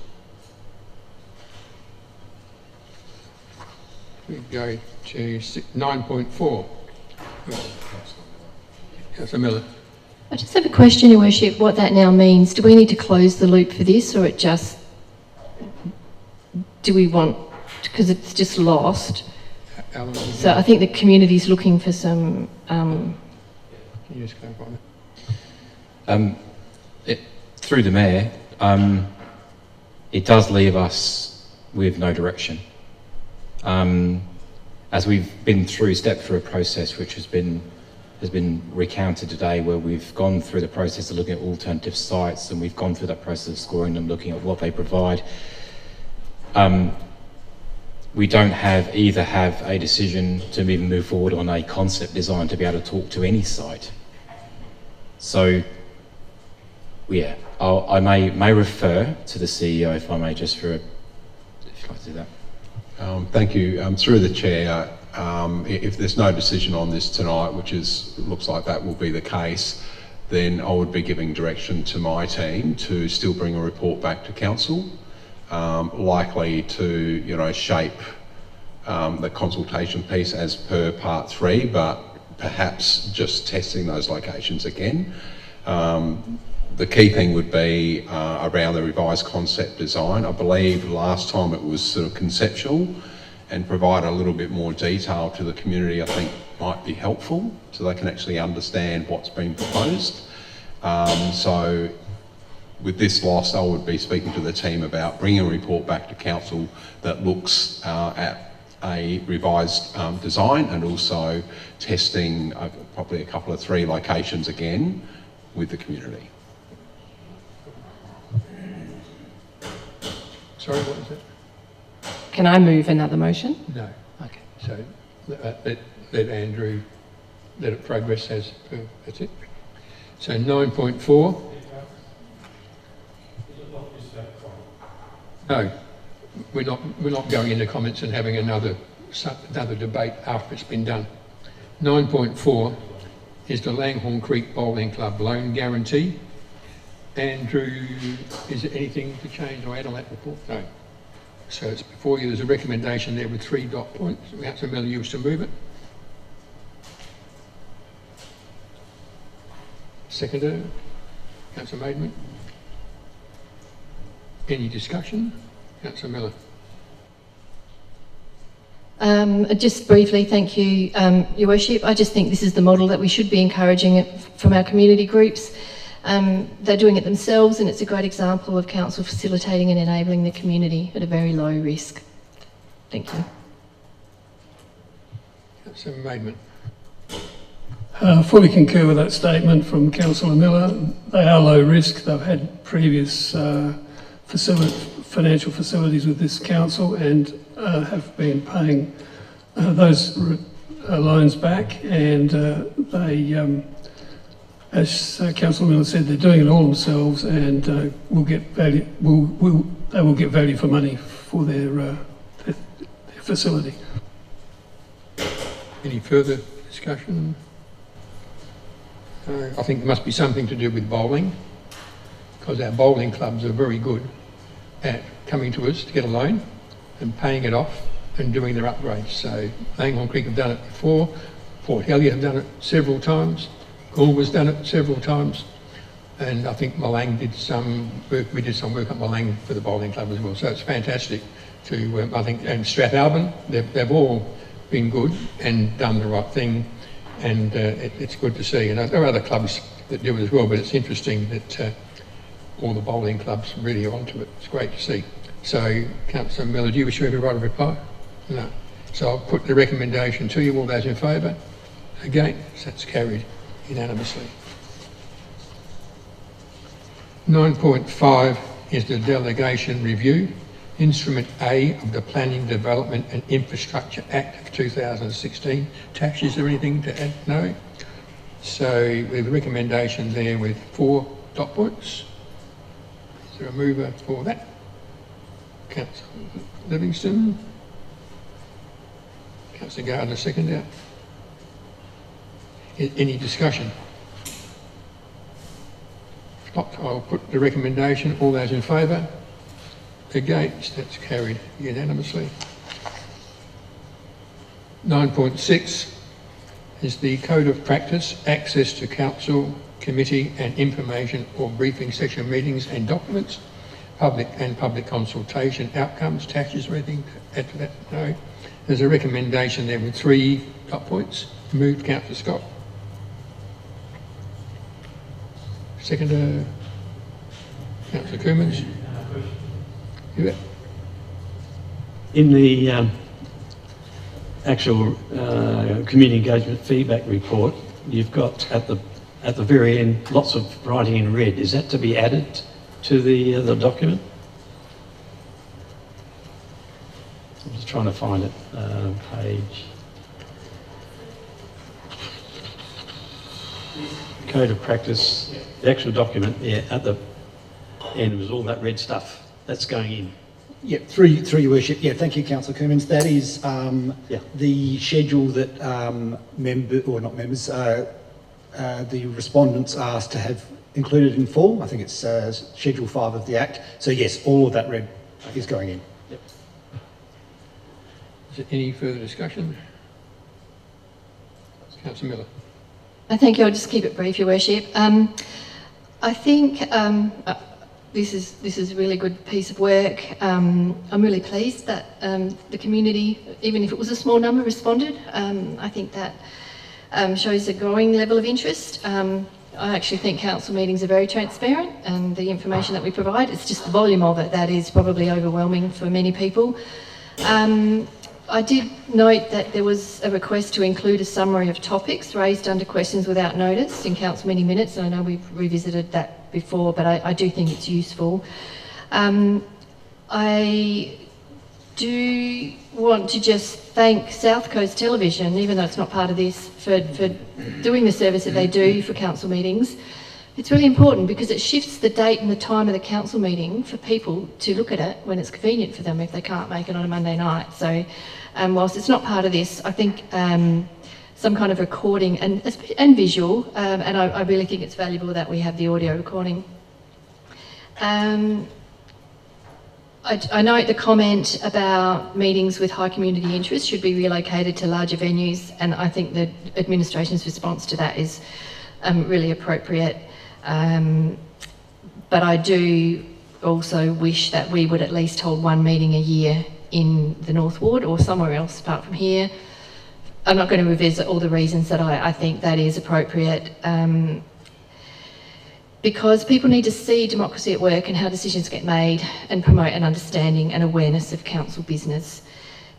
We go to 9.4. Councillor Miller. I just have a question, Your Worship, what that now means. Do we need to close the loop for this, or it just... do we want... because it's just lost. So I think the community's looking for some... Can you just clarify that? Through the Mayor, it does leave us with no direction. As we've been stepped through a process which has been recounted today, where we've gone through the process of looking at alternative sites, and we've gone through that process of scoring them, looking at what they provide. We don't have a decision to even move forward on a concept design to be able to talk to any site. So, yeah, I may refer to the CEO, if I may, just for if you'd like to do that. Thank you. Through the Chair, if there's no decision on this tonight, which looks like that will be the case, then I would be giving direction to my team to still bring a report back to Council, likely to shape the consultation piece as per Part 3, but perhaps just testing those locations again. The key thing would be around the revised concept design. I believe last time it was sort of conceptual, and provide a little bit more detail to the community, I think might be helpful, so they can actually understand what's been proposed. So with this loss, I would be speaking to the team about bringing a report back to Council that looks at a revised design, and also testing probably a couple of 3 locations again with the community. Sorry, what was it? Can I move another motion? No. Okay. So let Andrew let it progress as per. That's it. So 9.4. No, we're not going into comments and having another debate after it's been done. 9.4 is the Langhorne Creek Bowling Club loan guarantee. Andrew, is there anything to change or add on that report? No. So it's before you. There's a recommendation there with 3 dot points. Councillor Milli, you wish to move it? Seconder, Councillor Maidment. Any discussion? Councillor Miller. Just briefly, thank you, Your Worship. I just think this is the model that we should be encouraging from our community groups. They're doing it themselves, and it's a great example of council facilitating and enabling the community at a very low risk. Thank you. Councillor Maidment. Fully concur with that statement from Councillor Miller. They are low risk. They've had previous financial facilities with this council, and have been paying those loans back, and they, as Councillor Miller said, they're doing it all themselves, and will get value. They will get value for money for their facility. Any further discussion? I think there must be something to do with bowling, because our bowling clubs are very good at coming to us to get a loan and paying it off and doing their upgrades. So Langhorne Creek have done it before, Port Helier have done it several times, Goolwa's done it several times, and I think Malang did some work. We did some work at Malang for the bowling club as well. So it's fantastic to, I think, and Strathalbyn, they've all been good and done the right thing, and it's good to see. And there are other clubs that do it as well, but it's interesting that all the bowling clubs really are onto it. It's great to see. So, Councillor Milli, do you wish to have a right of reply? No. So I'll put the recommendation to you. All those in favour? Against? That's carried unanimously. 9.5 is the delegation review. Instrument A of the Planning, Development and Infrastructure Act of 2016. Tash, is there anything to add? No? So we have a recommendation there with 4 dot points. Is there a mover for that? Councillor Livingston. Councillor Gardner, second out. Any discussion? If not, I'll put the recommendation. All those in favour? Against? That's carried unanimously. 9.6 is the Code of Practice, access to council, committee and information or briefing session meetings and documents, public consultation outcomes. Tash, is there anything to add to that? No. There's a recommendation there with 3 dot points. Moved, Councillor Scott. Seconder, Councillor Coomans. You In the actual community engagement feedback report, you've got at the very end lots of writing in red. Is that to be added to the document? I'm just trying to find it. Page. Code of Practice, the actual document, yeah, at the end was all that red stuff. That's going in. Yeah, through your worship. Yeah, thank you, Councillor Coomans. That is the schedule that the respondents asked to have included in full. I think it's Schedule 5 of the Act. So yes, all of that red is going in. Yep. Is there any further discussion? Councillor Miller. Thank you. I'll just keep it brief, Your Worship. I think this is a really good piece of work. I'm really pleased that the community, even if it was a small number, responded. I think that shows a growing level of interest. I actually think council meetings are very transparent, and the information that we provide, it's just the volume of it that is probably overwhelming for many people. I did note that there was a request to include a summary of topics raised under questions without notice in council meeting minutes, and I know we've revisited that before, but I do think it's useful. I do want to just thank South Coast Television, even though it's not part of this, for doing the service that they do for council meetings. It's really important because it shifts the date and the time of the council meeting for people to look at it when it's convenient for them if they can't make it on a Monday night. So whilst it's not part of this, I think some kind of recording and visual, and I really think it's valuable that we have the audio recording. I note the comment about meetings with high community interest should be relocated to larger venues, and I think the administration's response to that is really appropriate. But I do also wish that we would at least hold one meeting a year in the North Ward or somewhere else apart from here. I'm not going to revisit all the reasons that I think that is appropriate, because people need to see democracy at work and how decisions get made and promote an understanding and awareness of council business.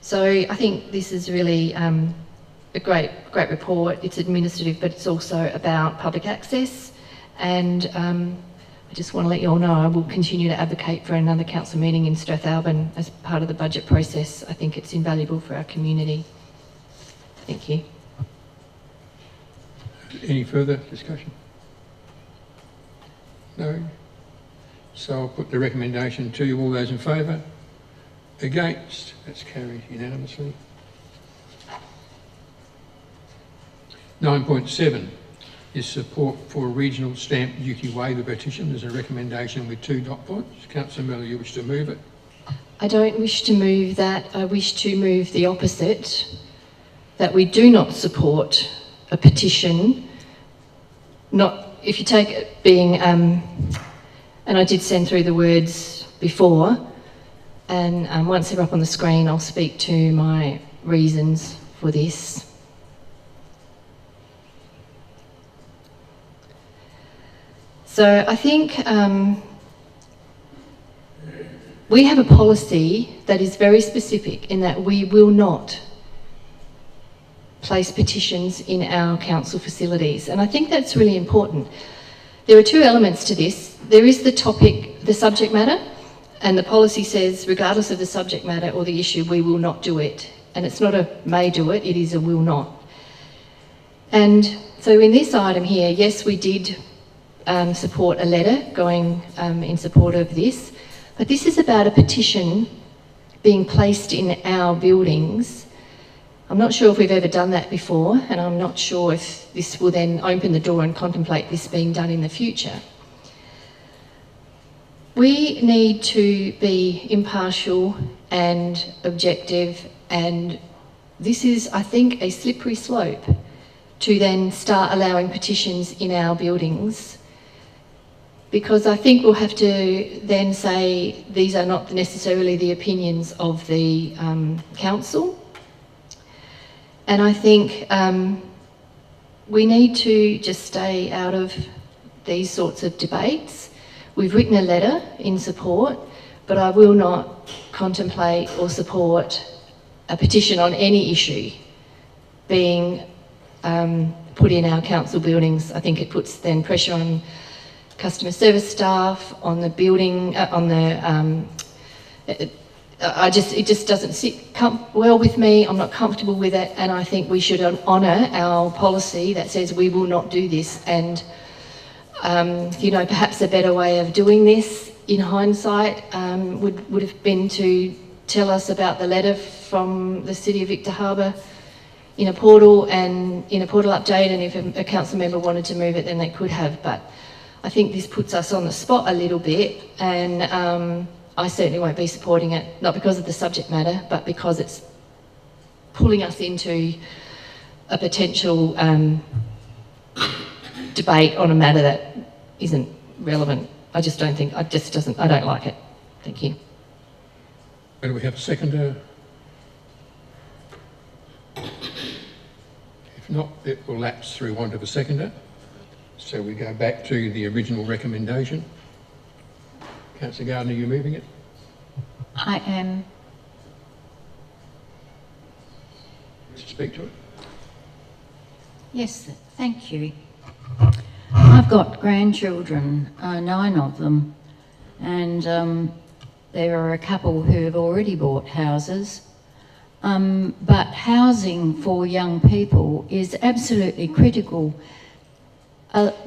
So I think this is really a great report. It's administrative, but it's also about public access. And I just want to let you all know I will continue to advocate for another council meeting in Strathalbyn as part of the budget process. I think it's invaluable for our community. Thank you. Any further discussion? No? So I'll put the recommendation to you. All those in favour? Against? That's carried unanimously. 9.7 is support for a regional stamp duty waiver petition. There's a recommendation with 2 dot points. Councillor Milli, you wish to move it? I don't wish to move that. I wish to move the opposite, that we do not support a petition. Not, if you take it being, and I did send through the words before, and once they're up on the screen, I'll speak to my reasons for this. So I think we have a policy that is very specific in that we will not place petitions in our council facilities, and I think that's really important. There are two elements to this. There is the topic, the subject matter, and the policy says regardless of the subject matter or the issue, we will not do it. And it's not a may do it, it is a will not. And so in this item here, yes, we did support a letter going in support of this, but this is about a petition being placed in our buildings. I'm not sure if we've ever done that before, and I'm not sure if this will then open the door and contemplate this being done in the future. We need to be impartial and objective, and this is, I think, a slippery slope to then start allowing petitions in our buildings, because I think we'll have to then say these are not necessarily the opinions of the council. And I think we need to just stay out of these sorts of debates. We've written a letter in support, but I will not contemplate or support a petition on any issue being put in our council buildings. I think it puts then pressure on customer service staff, on the building, it just doesn't sit well with me. I'm not comfortable with it, and I think we should honour our policy that says we will not do this. And you know, perhaps a better way of doing this in hindsight would have been to tell us about the letter from the City of Victor Harbour in a portal update, and if a council member wanted to move it, then they could have. But I think this puts us on the spot a little bit, and I certainly won't be supporting it, not because of the subject matter, but because it's pulling us into a potential debate on a matter that isn't relevant. I don't like it. Thank you. Do we have a seconder? If not, it will lapse through want of a seconder. So we go back to the original recommendation. Councillor Gardner, are you moving it? I am. To speak to it? Yes, thank you. I've got grandchildren, 9 of them, and there are a couple who have already bought houses. But housing for young people is absolutely critical.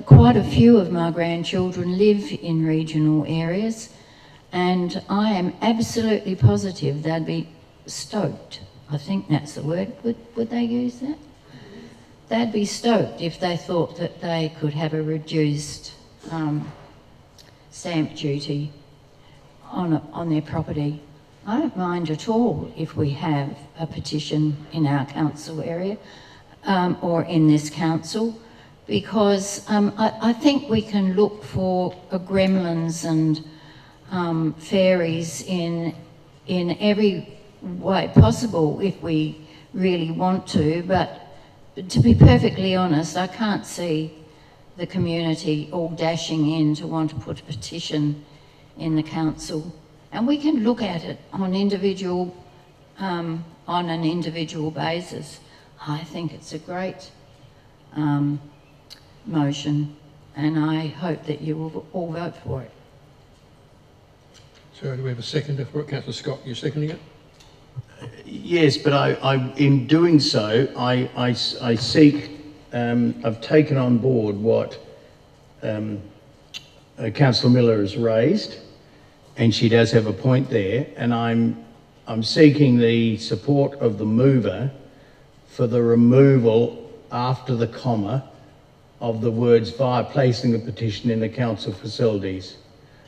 Quite a few of my grandchildren live in regional areas, and I am absolutely positive they'd be stoked. I think that's the word. Would they use that? They'd be stoked if they thought that they could have a reduced stamp duty on their property. I don't mind at all if we have a petition in our council area or in this council, because I think we can look for gremlins and fairies in every way possible if we really want to, but to be perfectly honest, I can't see the community all dashing in to want to put a petition in the council. And we can look at it on an individual basis. I think it's a great motion, and I hope that you will all vote for it. So do we have a seconder for it? Councillor Scott, you're seconding it? Yes, but in doing so, I seek, I've taken on board what Councillor Miller has raised, and she does have a point there, and I'm seeking the support of the mover for the removal after the comma of the words via placing the petition in the council facilities,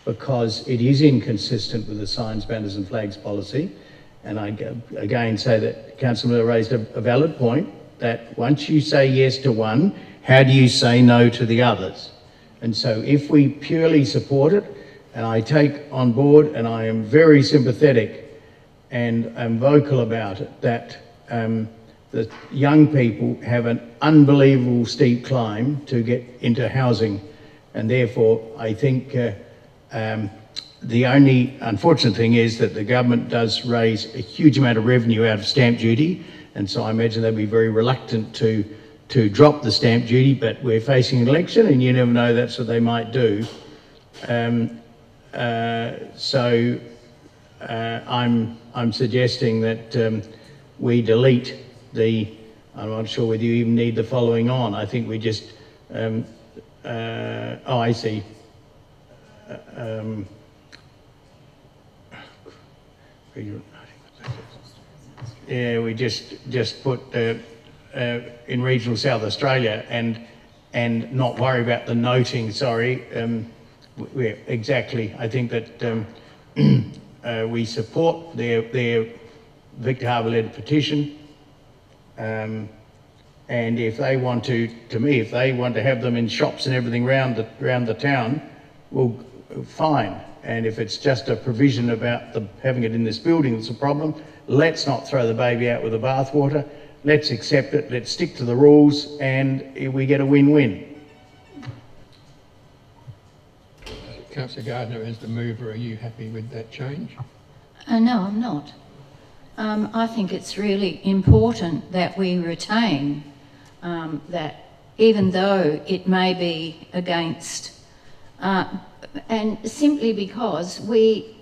because it is inconsistent with the signs, banners and flags policy. And I again say that Councillor Miller raised a valid point, that once you say yes to one, how do you say no to the others? And so if we purely support it, and I take on board, and I am very sympathetic and am vocal about it, that the young people have an unbelievable steep climb to get into housing, and therefore I think the only unfortunate thing is that the government does raise a huge amount of revenue out of stamp duty, and so I imagine they'd be very reluctant to drop the stamp duty, but we're facing an election and you never know, that's what they might do. I'm suggesting that we delete the, I'm not sure whether you even need the following on. I think we just, oh, I see. Yeah, we just put in regional South Australia and not worry about the noting. Sorry, exactly. I think that we support their Victor Harbour-led petition, and if they want to me, if they want to have them in shops and everything around the town, well, fine. And if it's just a provision about having it in this building that's a problem, let's not throw the baby out with the bathwater. Let's accept it, let's stick to the rules, and we get a win-win. Councillor Gardner, as the mover, are you happy with that change? No, I'm not. I think it's really important that we retain that, even though it may be against, and simply because we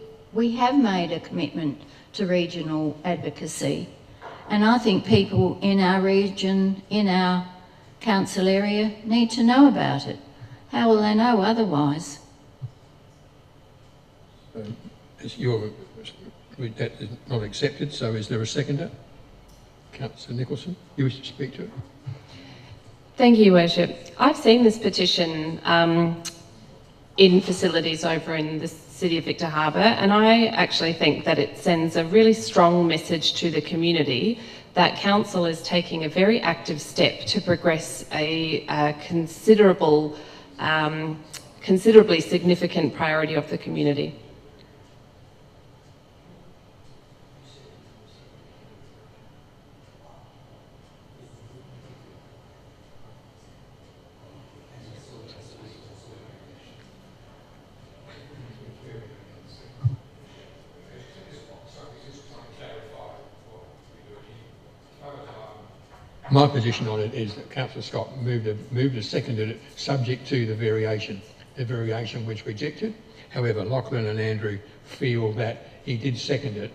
have made a commitment to regional advocacy, and I think people in our region, in our council area, need to know about it. How will they know otherwise? That is not accepted, so is there a seconder? Councillor Nicholson, you wish to speak to it? Thank you, Worship. I've seen this petition in facilities over in the City of Victor Harbour, and I actually think that it sends a really strong message to the community that Council is taking a very active step to progress a considerably significant priority of the community. My position on it is that Councillor Scott moved and seconded it subject to the variation which rejected. However, Lachlan and Andrew feel that he did second it,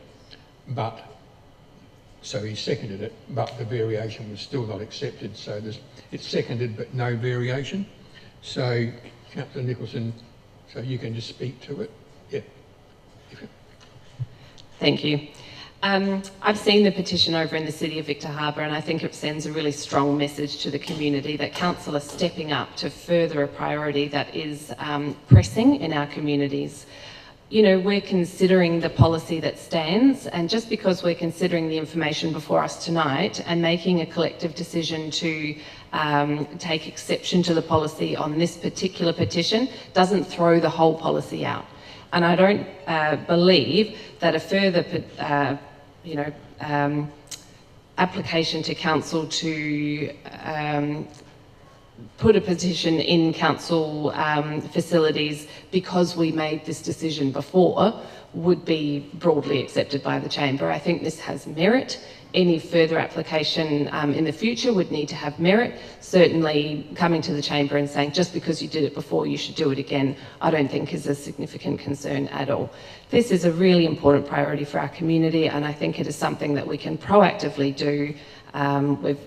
so he seconded it, but the variation was still not accepted. So it's seconded but no variation. So Councillor Nicholson, so you can just speak to it. Yeah. Thank you. I've seen the petition over in the City of Victor Harbour, and I think it sends a really strong message to the community that Council are stepping up to further a priority that is pressing in our communities. You know, we're considering the policy that stands, and just because we're considering the information before us tonight and making a collective decision to take exception to the policy on this particular petition doesn't throw the whole policy out. And I don't believe that a further application to Council to put a petition in Council facilities because we made this decision before would be broadly accepted by the Chamber. I think this has merit. Any further application in the future would need to have merit. Certainly coming to the Chamber and saying just because you did it before you should do it again, I don't think is a significant concern at all. This is a really important priority for our community, and I think it is something that we can proactively do.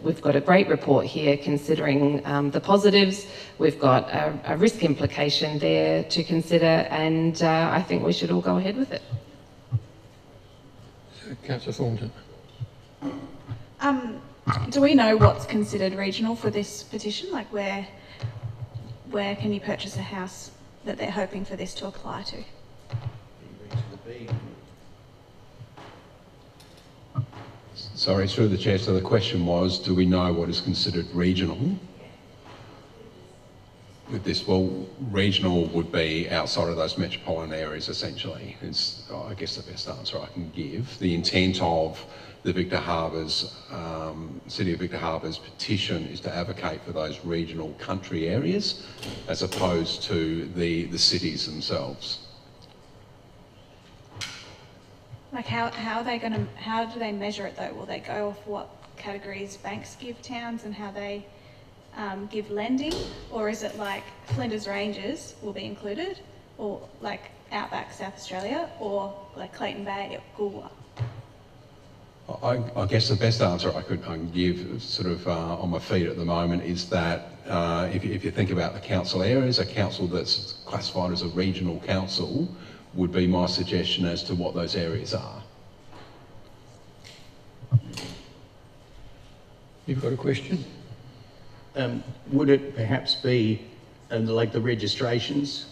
We've got a great report here considering the positives. We've got a risk implication there to consider, and I think we should all go ahead with it. So, Councillor Thornton. Do we know what's considered regional for this petition? Like where can you purchase a house that they're hoping for this to apply to? Sorry, through the chair. So the question was, do we know what is considered regional? With this, well, regional would be outside of those metropolitan areas, essentially. Is, I guess, the best answer I can give. The intent of the Victor Harbour's, City of Victor Harbour's petition is to advocate for those regional country areas as opposed to the cities themselves. how are they going to, how do they measure it though? Will they go off what categories banks give towns and how they give lending? Or is it like Flinders Ranges will be included, or like Outback South Australia, or like Clayton Bay or Goolwa? I guess the best answer I can give sort of on my feet at the moment is that if you think about the council areas, a council that's classified as a regional council would be my suggestion as to what those areas are. You've got a question? Would it perhaps be like the registrations?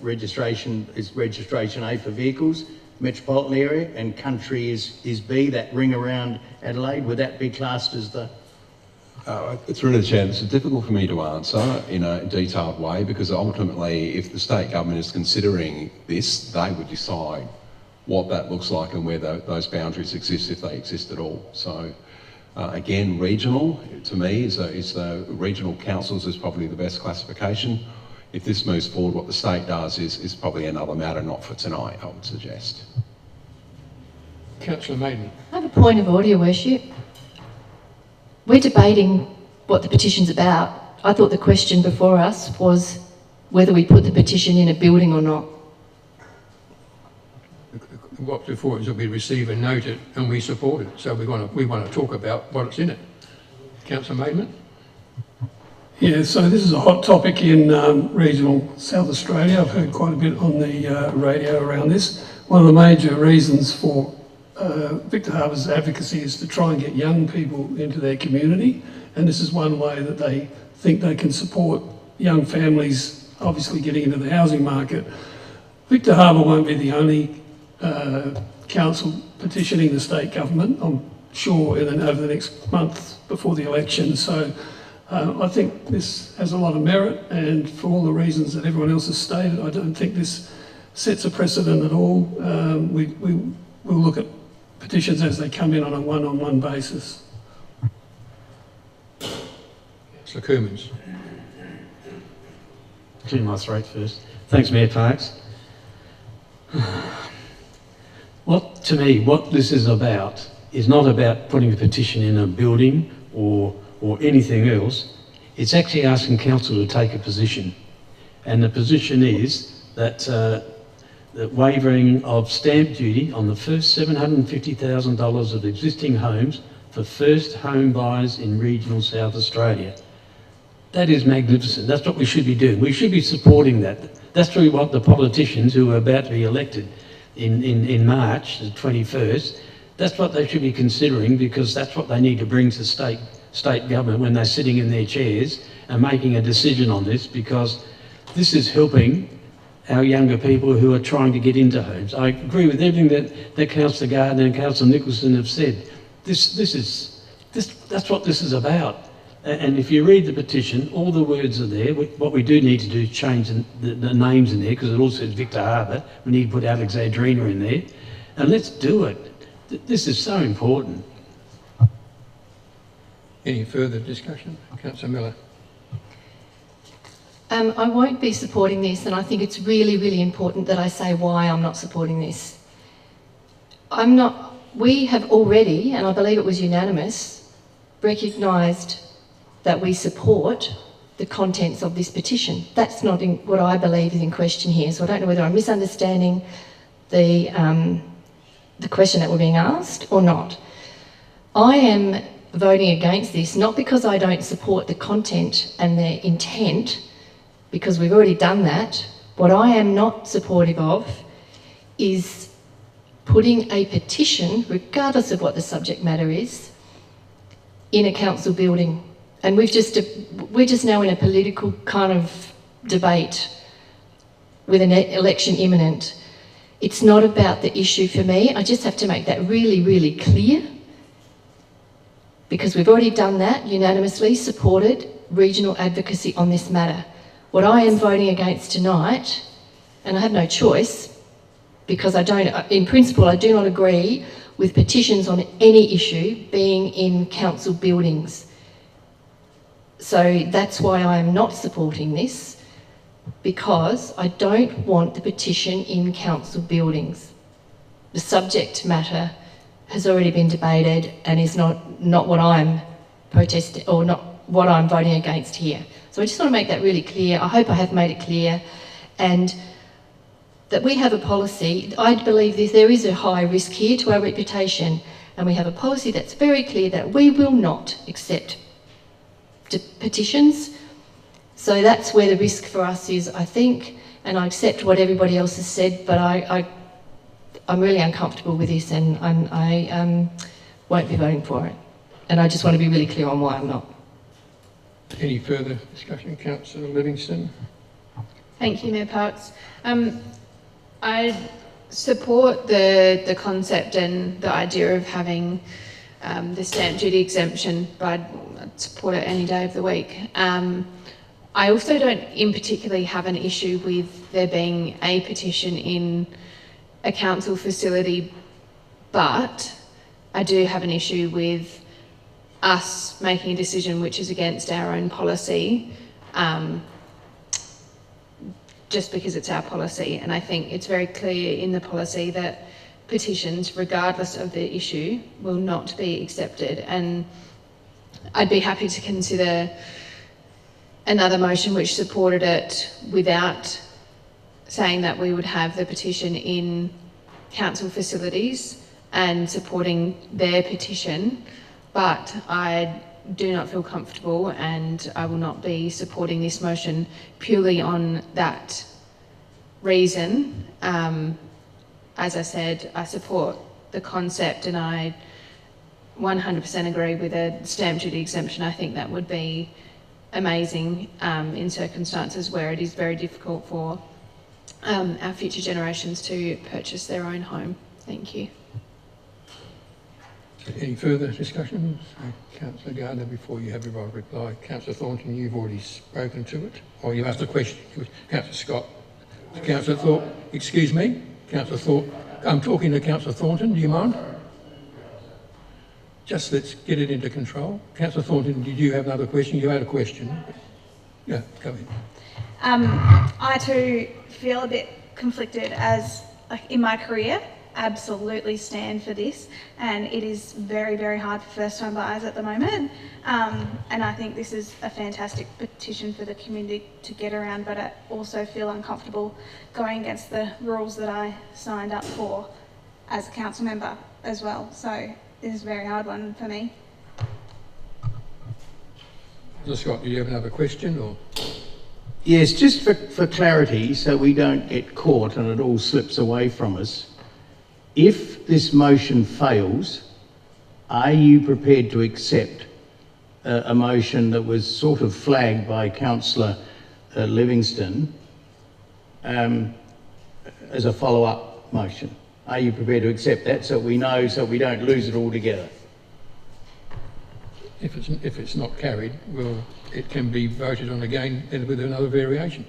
Registration is registration A for vehicles, metropolitan area, and country is B, that ring around Adelaide. Would that be classed as the... Through the Chair, it's difficult for me to answer in a detailed way, because ultimately if the state government is considering this, they would decide what that looks like and where those boundaries exist, if they exist at all. So again, regional to me is the regional councils is probably the best classification. If this moves forward, what the state does is probably another matter, not for tonight, I would suggest. Councillor Maiden. I have a point of order, Your Worship. We're debating what the petition's about. I thought the question before us was whether we put the petition in a building or not. What's before us is that we receive and note it and we support it. So we want to talk about what's in it. Councillor Maidman. Yeah, so this is a hot topic in regional South Australia. I've heard quite a bit on the radio around this. One of the major reasons for Victor Harbour's advocacy is to try and get young people into their community, and this is one way that they think they can support young families obviously getting into the housing market. Victor Harbour won't be the only council petitioning the state government, I'm sure, over the next month before the election. So I think this has a lot of merit, and for all the reasons that everyone else has stated, I don't think this sets a precedent at all. We'll look at petitions as they come in on a one-on-one basis. Councillor Coomans. Clear my throat first. Thanks, Mayor Parks. To me, what this is about is not about putting a petition in a building or anything else. It's actually asking council to take a position. And the position is that the waivering of stamp duty on the first $750,000 of existing homes for first home buyers in regional South Australia. That is magnificent. That's what we should be doing. We should be supporting that. That's really what the politicians who are about to be elected in March, the 21st, that's what they should be considering, because that's what they need to bring to state government when they're sitting in their chairs and making a decision on this, because this is helping our younger people who are trying to get into homes. I agree with everything that Councillor Gardner and Councillor Nicholson have said. That's what this is about. And if you read the petition, all the words are there. What we do need to do is change the names in there, because it also says Victor Harbour. We need to put Alexandrina in there. And let's do it. This is so important. Any further discussion? Councillor Miller. I won't be supporting this, and I think it's really, really important that I say why I'm not supporting this. We have already, and I believe it was unanimous, recognised that we support the contents of this petition. That's not what I believe is in question here, so I don't know whether I'm misunderstanding the question that we're being asked or not. I am voting against this, not because I don't support the content and the intent, because we've already done that. What I am not supportive of is putting a petition, regardless of what the subject matter is, in a council building. And we're just now in a political kind of debate with an election imminent. It's not about the issue for me. I just have to make that really, really clear, because we've already done that, unanimously supported regional advocacy on this matter. What I am voting against tonight, and I have no choice, because in principle, I do not agree with petitions on any issue being in council buildings. So that's why I am not supporting this, because I don't want the petition in council buildings. the subject matter has already been debated and is not what I'm protesting, or not what I'm voting against here. So I just want to make that really clear. I hope I have made it clear, and that we have a policy. I believe there is a high risk here to our reputation, and we have a policy that's very clear that we will not accept petitions. So that's where the risk for us is, I think, and I accept what everybody else has said, but I'm really uncomfortable with this, and I won't be voting for it. And I just want to be really clear on why I'm not. Any further discussion, Councillor Livingston? Thank you, Mayor Parks. I support the concept and the idea of having the stamp duty exemption, but I'd support it any day of the week. I also don't in particularly have an issue with there being a petition in a council facility, but I do have an issue with us making a decision which is against our own policy, just because it's our policy. And I think it's very clear in the policy that petitions, regardless of the issue, will not be accepted. And I'd be happy to consider another motion which supported it without saying that we would have the petition in council facilities and supporting their petition, but I do not feel comfortable, and I will not be supporting this motion purely on that reason. As I said, I support the concept, and I 100% agree with a stamp duty exemption. I think that would be amazing in circumstances where it is very difficult for our future generations to purchase their own home. Thank you. Any further discussion? Councillor Gardner, before you have your right to reply. Councillor Thornton, you've already spoken to it. Or you asked a question. Councillor Scott. Councillor Thornton, excuse me. Councillor Thornton. I'm talking to Councillor Thornton, do you mind? Just let's get it into control. Councillor Thornton, did you have another question? You had a question. Yeah, go ahead. I too feel a bit conflicted, as like in my career, absolutely stand for this, and it is very, very hard for first-time buyers at the moment, and I think this is a fantastic petition for the community to get around, but I also feel uncomfortable going against the rules that I signed up for as a council member as well, so this is a very hard one for me. Scott, do you have another question? Or? Yes, just for clarity, so we don't get caught and it all slips away from us. If this motion fails, are you prepared to accept a motion that was sort of flagged by Councillor Livingston as a follow-up motion? Are you prepared to accept that, so we know, so we don't lose it altogether? If it's not carried, well, it can be voted on again with another variation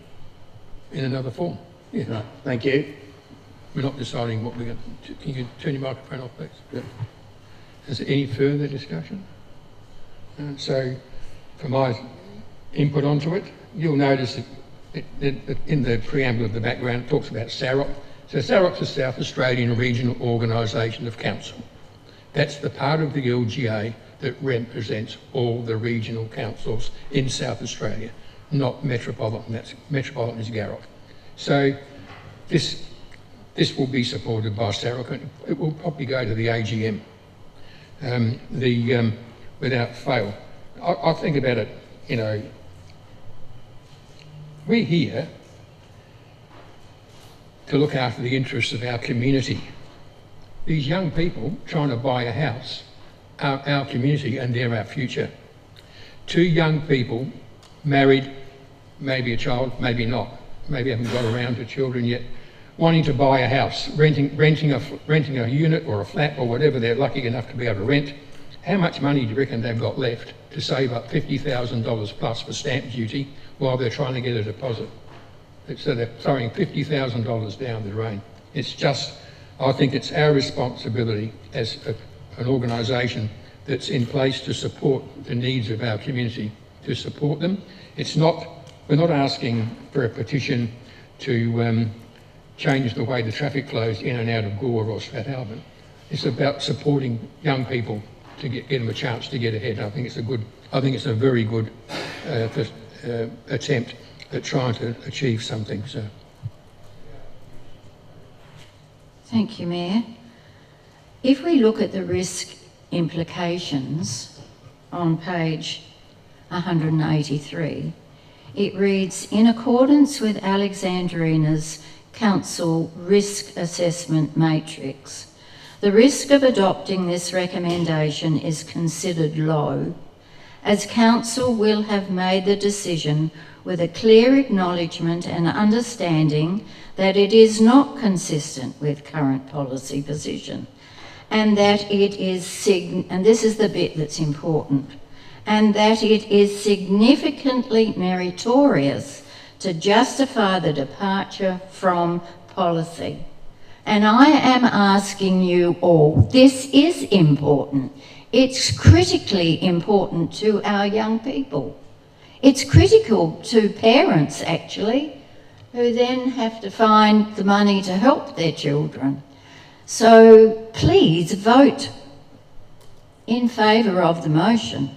in another form. Yeah. Right. Thank you. We're not deciding what we're going to... Can you turn your microphone off, please? Yeah. Is there any further discussion? So, for my input onto it, you'll notice that in the preamble of the background, it talks about SAROC. So SAROC's the South Australian Regional Organisation of Council. That's the part of the LGA that represents all the regional councils in South Australia, not Metropolitan. Metropolitan is Garrock. So this will be supported by SAROC, and it will probably go to the AGM without fail. I think about it, you know, we're here to look after the interests of our community. These young people trying to buy a house, our community, and they're our future. Two young people, married, maybe a child, maybe not, maybe haven't got around to children yet, wanting to buy a house, renting a unit or a flat or whatever they're lucky enough to be able to rent. How much money do you reckon they've got left to save up $50,000 plus for stamp duty while they're trying to get a deposit? So they're throwing $50,000 down the drain. It's just, I think it's our responsibility as an organisation that's in place to support the needs of our community, to support them. It's not, we're not asking for a petition to change the way the traffic flows in and out of Goolwa or Strathalbyn. It's about supporting young people to get them a chance to get ahead. I think it's a very good attempt at trying to achieve something. So, thank you, Mayor. If we look at the risk implications on page 183, it reads, in accordance with Alexandrina's Council Risk Assessment Matrix, the risk of adopting this recommendation is considered low, as Council will have made the decision with a clear acknowledgement and understanding that it is not consistent with current policy position, and that it is, and this is the bit that's important, and that it is significantly meritorious to justify the departure from policy. And I am asking you all, this is important. It's critically important to our young people. It's critical to parents, actually, who then have to find the money to help their children. So please vote in favour of the motion.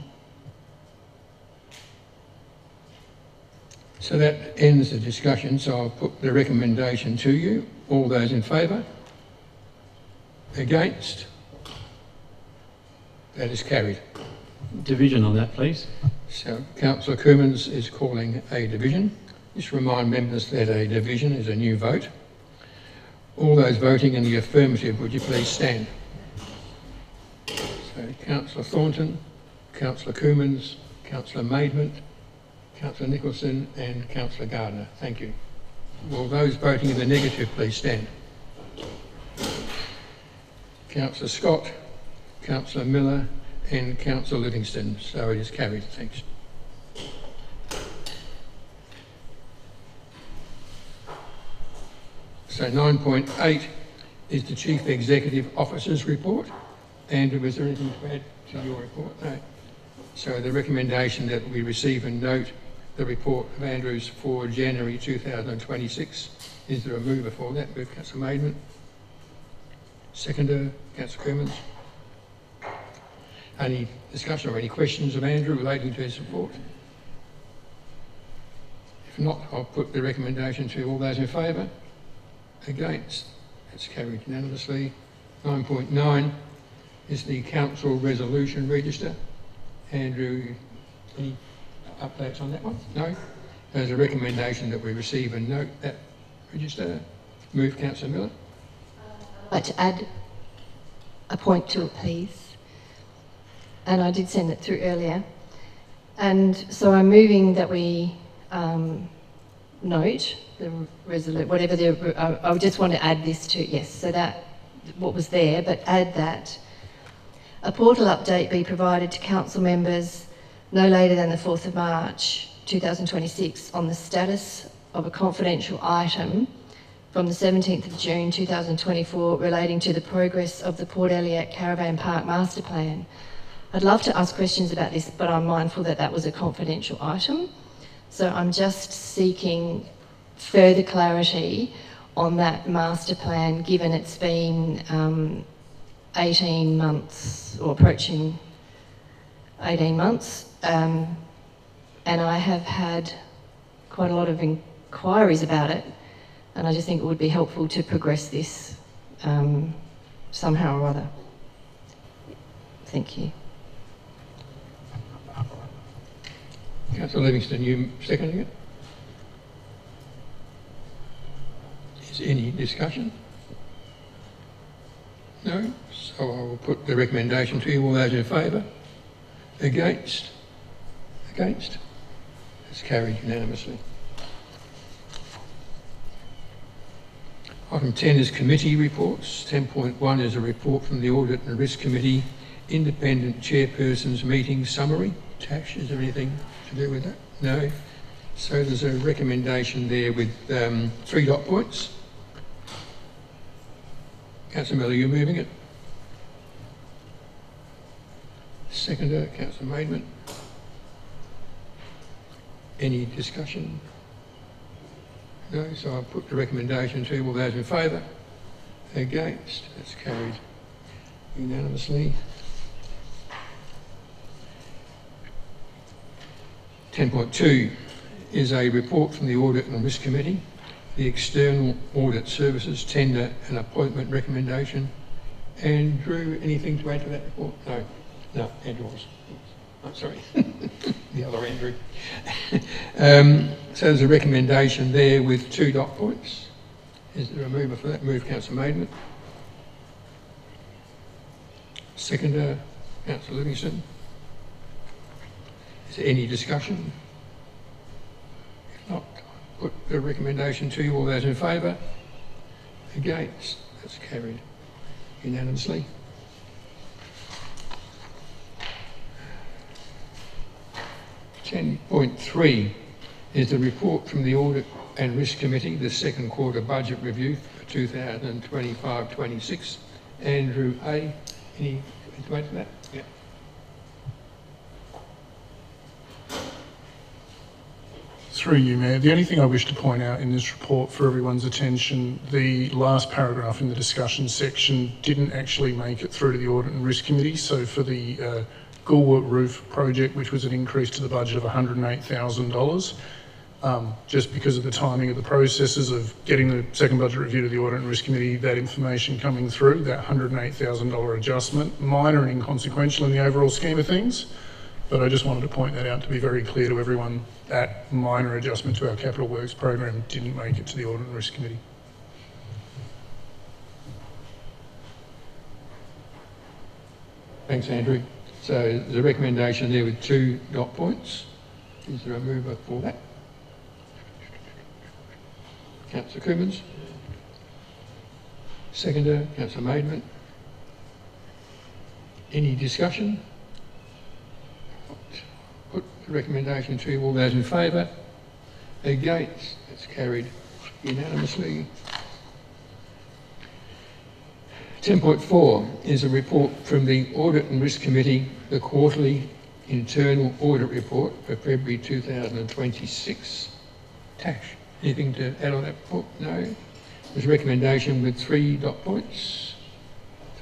So that ends the discussion, so I'll put the recommendation to you. All those in favour? Against? That is carried. Division on that, please. So Councillor Coomans is calling a division. Just remind members that a division is a new vote. All those voting in the affirmative, would you please stand? So Councillor Thornton, Councillor Coomans, Councillor Maidment, Councillor Nicholson and Councillor Gardner. Thank you. Will those voting in the negative please stand? Councillor Scott, Councillor Miller and Councillor Livingston. So it is carried. Thanks. So 9.8 is the Chief Executive Officer's report. Andrew, is there anything to add to your report? No. So the recommendation that we receive and note the report of Andrews for January 2026. Is there a mover for that? Move Councillor Maidment. Seconder, Councillor Coomans. Any discussion or any questions of Andrew relating to his report? If not, I'll put the recommendation to all those in favour. Against? That's carried unanimously. 9.9 is the Council Resolution Register. Andrew, any updates on that one? No? There's a recommendation that we receive and note that register. Move Councillor Miller. I'd like to add a point to it, please. And I did send it through earlier. And so I'm moving that we note the resolution, whatever the, I just want to add this to, yes, so that what was there, but add that a portal update be provided to council members no later than the 4th of March 2026 on the status of a confidential item from the 17th of June 2024 relating to the progress of the Port Elliot Caravan Park Master Plan. I'd love to ask questions about this, but I'm mindful that that was a confidential item. So I'm just seeking further clarity on that master plan, given it's been 18 months or approaching 18 months. And I have had quite a lot of inquiries about it, and I just think it would be helpful to progress this somehow or other. Thank you. Councillor Livingston, you seconding it? Is there any discussion? No? So I will put the recommendation to you. All those in favour? Against? Against? It's carried unanimously. Item 10 is committee reports. 10.1 is a report from the Audit and Risk Committee Independent Chairperson's Meeting Summary. Tash, is there anything to do with that? No. So there's a recommendation there with 3 dot points. Councillor Milli, you moving it? Seconder, Councillor Maidment. Any discussion? No, so I'll put the recommendation to you. All those in favour? Against? That's carried unanimously. 10.2 is a report from the Audit and Risk Committee, the External Audit Services Tender and Appointment Recommendation. Andrew, anything to add to that report? No. No, Andrew was. Oh, sorry, the other Andrew. So there's a recommendation there with 2 dot points. Is there a mover for that? Move, Councillor Maidment. Seconder, Councillor Livingston. Is there any discussion? If not, put the recommendation to you. All those in favour? Against? That's carried unanimously. .3 is the report from the Audit and Risk Committee, the second quarter budget review for 2025-26. Andrew A. Any to add to that? Yeah. Through you, Mayor. The only thing I wish to point out in this report for everyone's attention, the last paragraph in the discussion section didn't actually make it through to the Audit and Risk Committee. So for the Goolwa roof project, which was an increase to the budget of $108,000, just because of the timing of the processes of getting the second budget review to the Audit and Risk Committee, that information coming through, that $108,000 adjustment, minor and inconsequential in the overall scheme of things. But I just wanted to point that out to be very clear to everyone. That minor adjustment to our capital works program didn't make it to the Audit and Risk Committee. Thanks, Andrew. So the recommendation there with 2 dot points. Is there a mover for that? Councillor Coomans. Seconder, Councillor Maidment. Any discussion? Put the recommendation to you. All those in favour? Against? That's carried unanimously. 10.4 is a report from the Audit and Risk Committee, the quarterly internal audit report for February 2026. Tash, anything to add on that report? No. There's a recommendation with 3 dot points.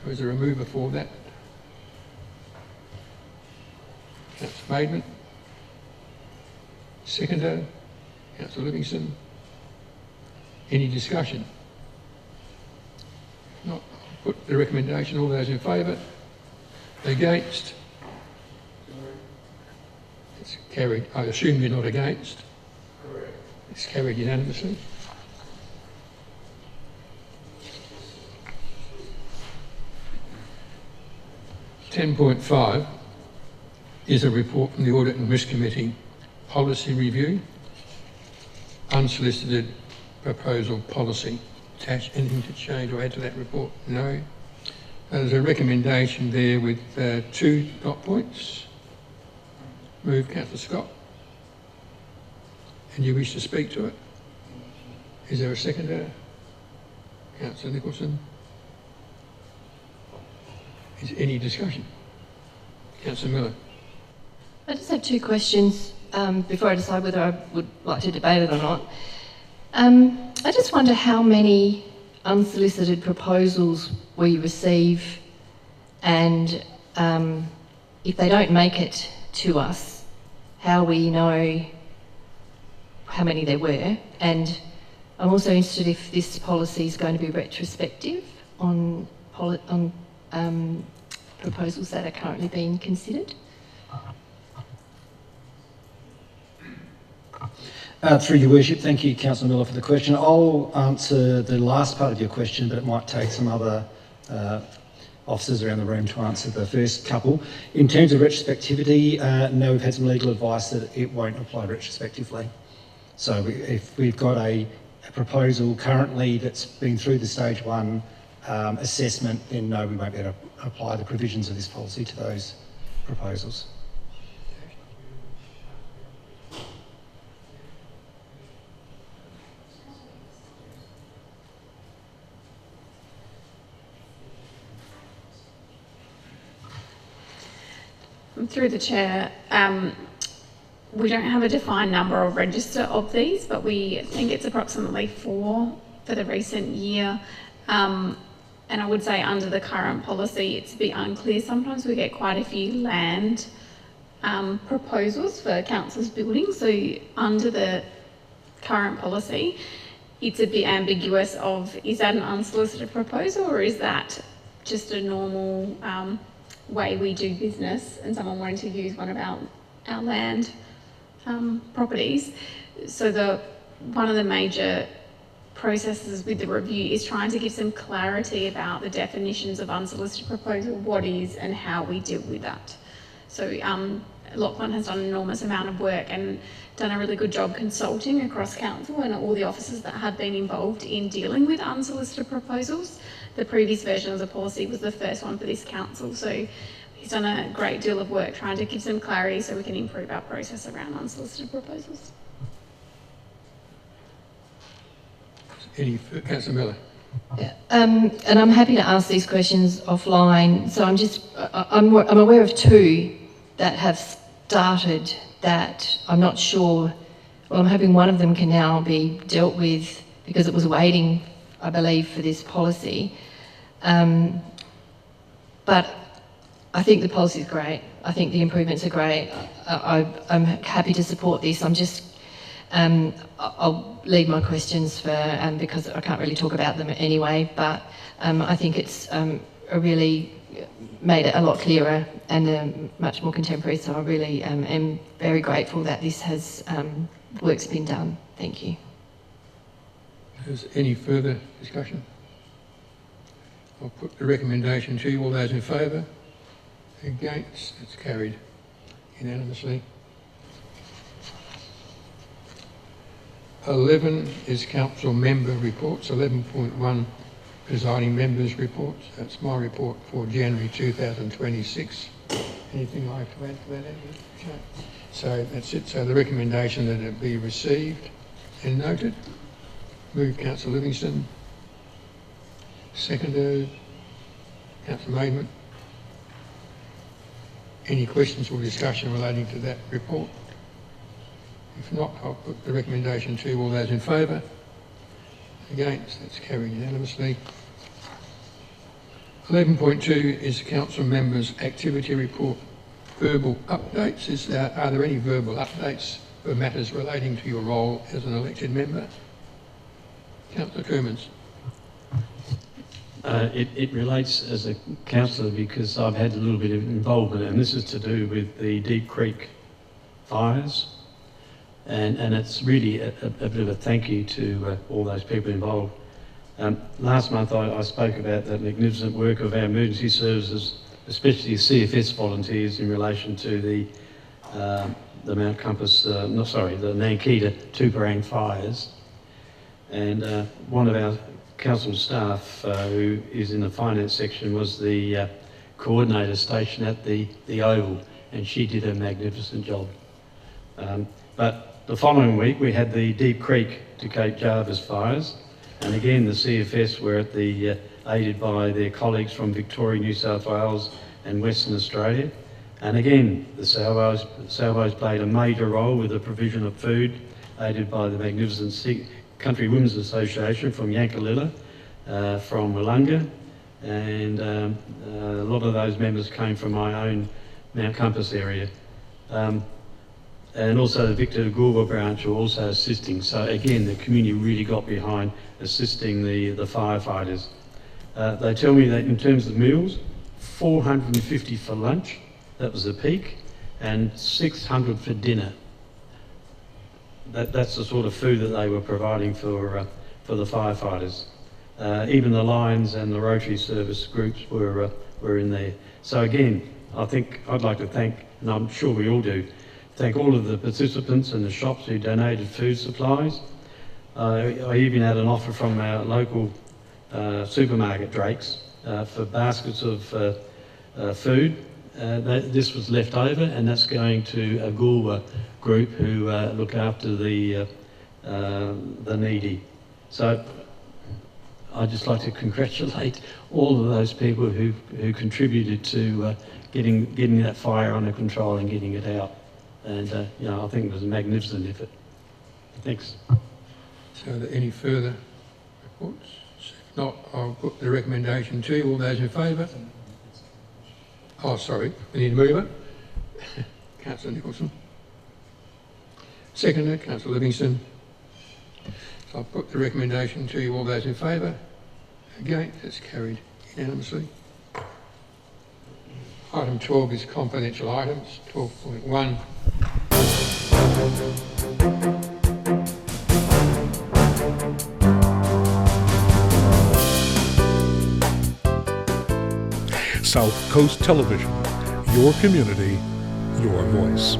So is there a mover for that? Councillor Maidment. Seconder, Councillor Livingston. Any discussion? Not. Put the recommendation. All those in favour? Against? It's carried. I assume you're not against? Correct. It's carried unanimously. .5 is a report from the Audit and Risk Committee, policy review, unsolicited proposal policy. Tash, anything to change or add to that report? No. There's a recommendation there with 2 dot points. Move, Councillor Scott. And you wish to speak to it? Is there a seconder? Councillor Nicholson. Is there any discussion? Councillor Miller. I just have 2 questions before I decide whether I would like to debate it or not. I just wonder how many unsolicited proposals we receive, and if they don't make it to us, how we know how many there were. And I'm also interested if this policy is going to be retrospective on proposals that are currently being considered. Through your worship, thank you, Councillor Miller, for the question. I'll answer the last part of your question, but it might take some other officers around the room to answer the first couple. In terms of retrospectivity, no, we've had some legal advice that it won't apply retrospectively. So if we've got a proposal currently that's been through the stage 1 assessment, then no, we won't be able to apply the provisions of this policy to those proposals. Through the chair, we don't have a defined number or register of these, but we think it's approximately 4 for the recent year. And I would say under the current policy, it's a bit unclear. Sometimes we get quite a few land proposals for councils' buildings. So under the current policy, it's a bit ambiguous of, is that an unsolicited proposal or is that just a normal way we do business and someone wanting to use one of our land properties? So one of the major processes with the review is trying to give some clarity about the definitions of unsolicited proposal, what is and how we deal with that. So Lachlan has done an enormous amount of work and done a really good job consulting across council and all the officers that have been involved in dealing with unsolicited proposals. The previous version of the policy was the first one for this council, so he's done a great deal of work trying to give some clarity so we can improve our process around unsolicited proposals. Councillor Miller. And I'm happy to ask these questions offline. So I'm aware of 2 that have started that I'm not sure. Well, I'm hoping one of them can now be dealt with because it was waiting, I believe, for this policy. But I think the policy is great. I think the improvements are great. I'm happy to support this. I'm just, I'll leave my questions for, because I can't really talk about them anyway, but I think it's really made it a lot clearer and much more contemporary. So I really am very grateful that this has, work's been done. Thank you. Is there any further discussion? I'll put the recommendation to you. All those in favour? Against? It's carried unanimously. 11 is council member reports. 11.1 presiding members reports. That's my report for January 2026. Anything I have to add to that, Andrew? So that's it. So the recommendation that it be received and noted. Move Councillor Livingston. Seconded Councillor Maidment. Any questions or discussion relating to that report? If not, I'll put the recommendation to all those in favour. Against? That's carried unanimously. 11.2 is council members' activity report. Verbal updates. Are there any verbal updates for matters relating to your role as an elected member? Councillor Kermans. It relates as a councillor because I've had a little bit of involvement, and this is to do with the Deep Creek fires. And it's really a bit of a thank you to all those people involved. Last month I spoke about the magnificent work of our emergency services, especially CFS volunteers in relation to the Mount Compass, the Nankita Tuparang fires. And one of our council staff who is in the finance section was the coordinator station at the Oval, and she did a magnificent job. But the following week we had the Deep Creek to Cape Jarvis fires, and again the CFS were at the aided by their colleagues from Victoria, New South Wales and Western Australia, and again the salvos played a major role with the provision of food, aided by the magnificent Country Women's Association from Yankalilla, from Willunga, and a lot of those members came from my own Mount Compass area. And also the Victor Goolwa branch were also assisting. So again, the community really got behind assisting the firefighters. They tell me that in terms of meals, 450 for lunch, that was the peak, and 600 for dinner. That's the sort of food that they were providing for the firefighters. Even the Lions and the Rotary Service groups were in there. So again, I think I'd like to thank, and I'm sure we all do, thank all of the participants and the shops who donated food supplies. I even had an offer from our local supermarket, Drake's, for baskets of food. This was left over, and that's going to a Goolwa group who look after the needy. So I'd just like to congratulate all of those people who contributed to getting that fire under control and getting it out. And, you know, I think it was a magnificent effort. Thanks. So are there any further reports? If not, I'll put the recommendation to you. All those in favour? Oh, sorry, we need a mover. Councillor Nicholson. Seconder, Councillor Livingston. So I'll put the recommendation to you. All those in favour? Against? It's carried unanimously. Item 12 is confidential items. 12.1. South Coast Television, your community, your voice.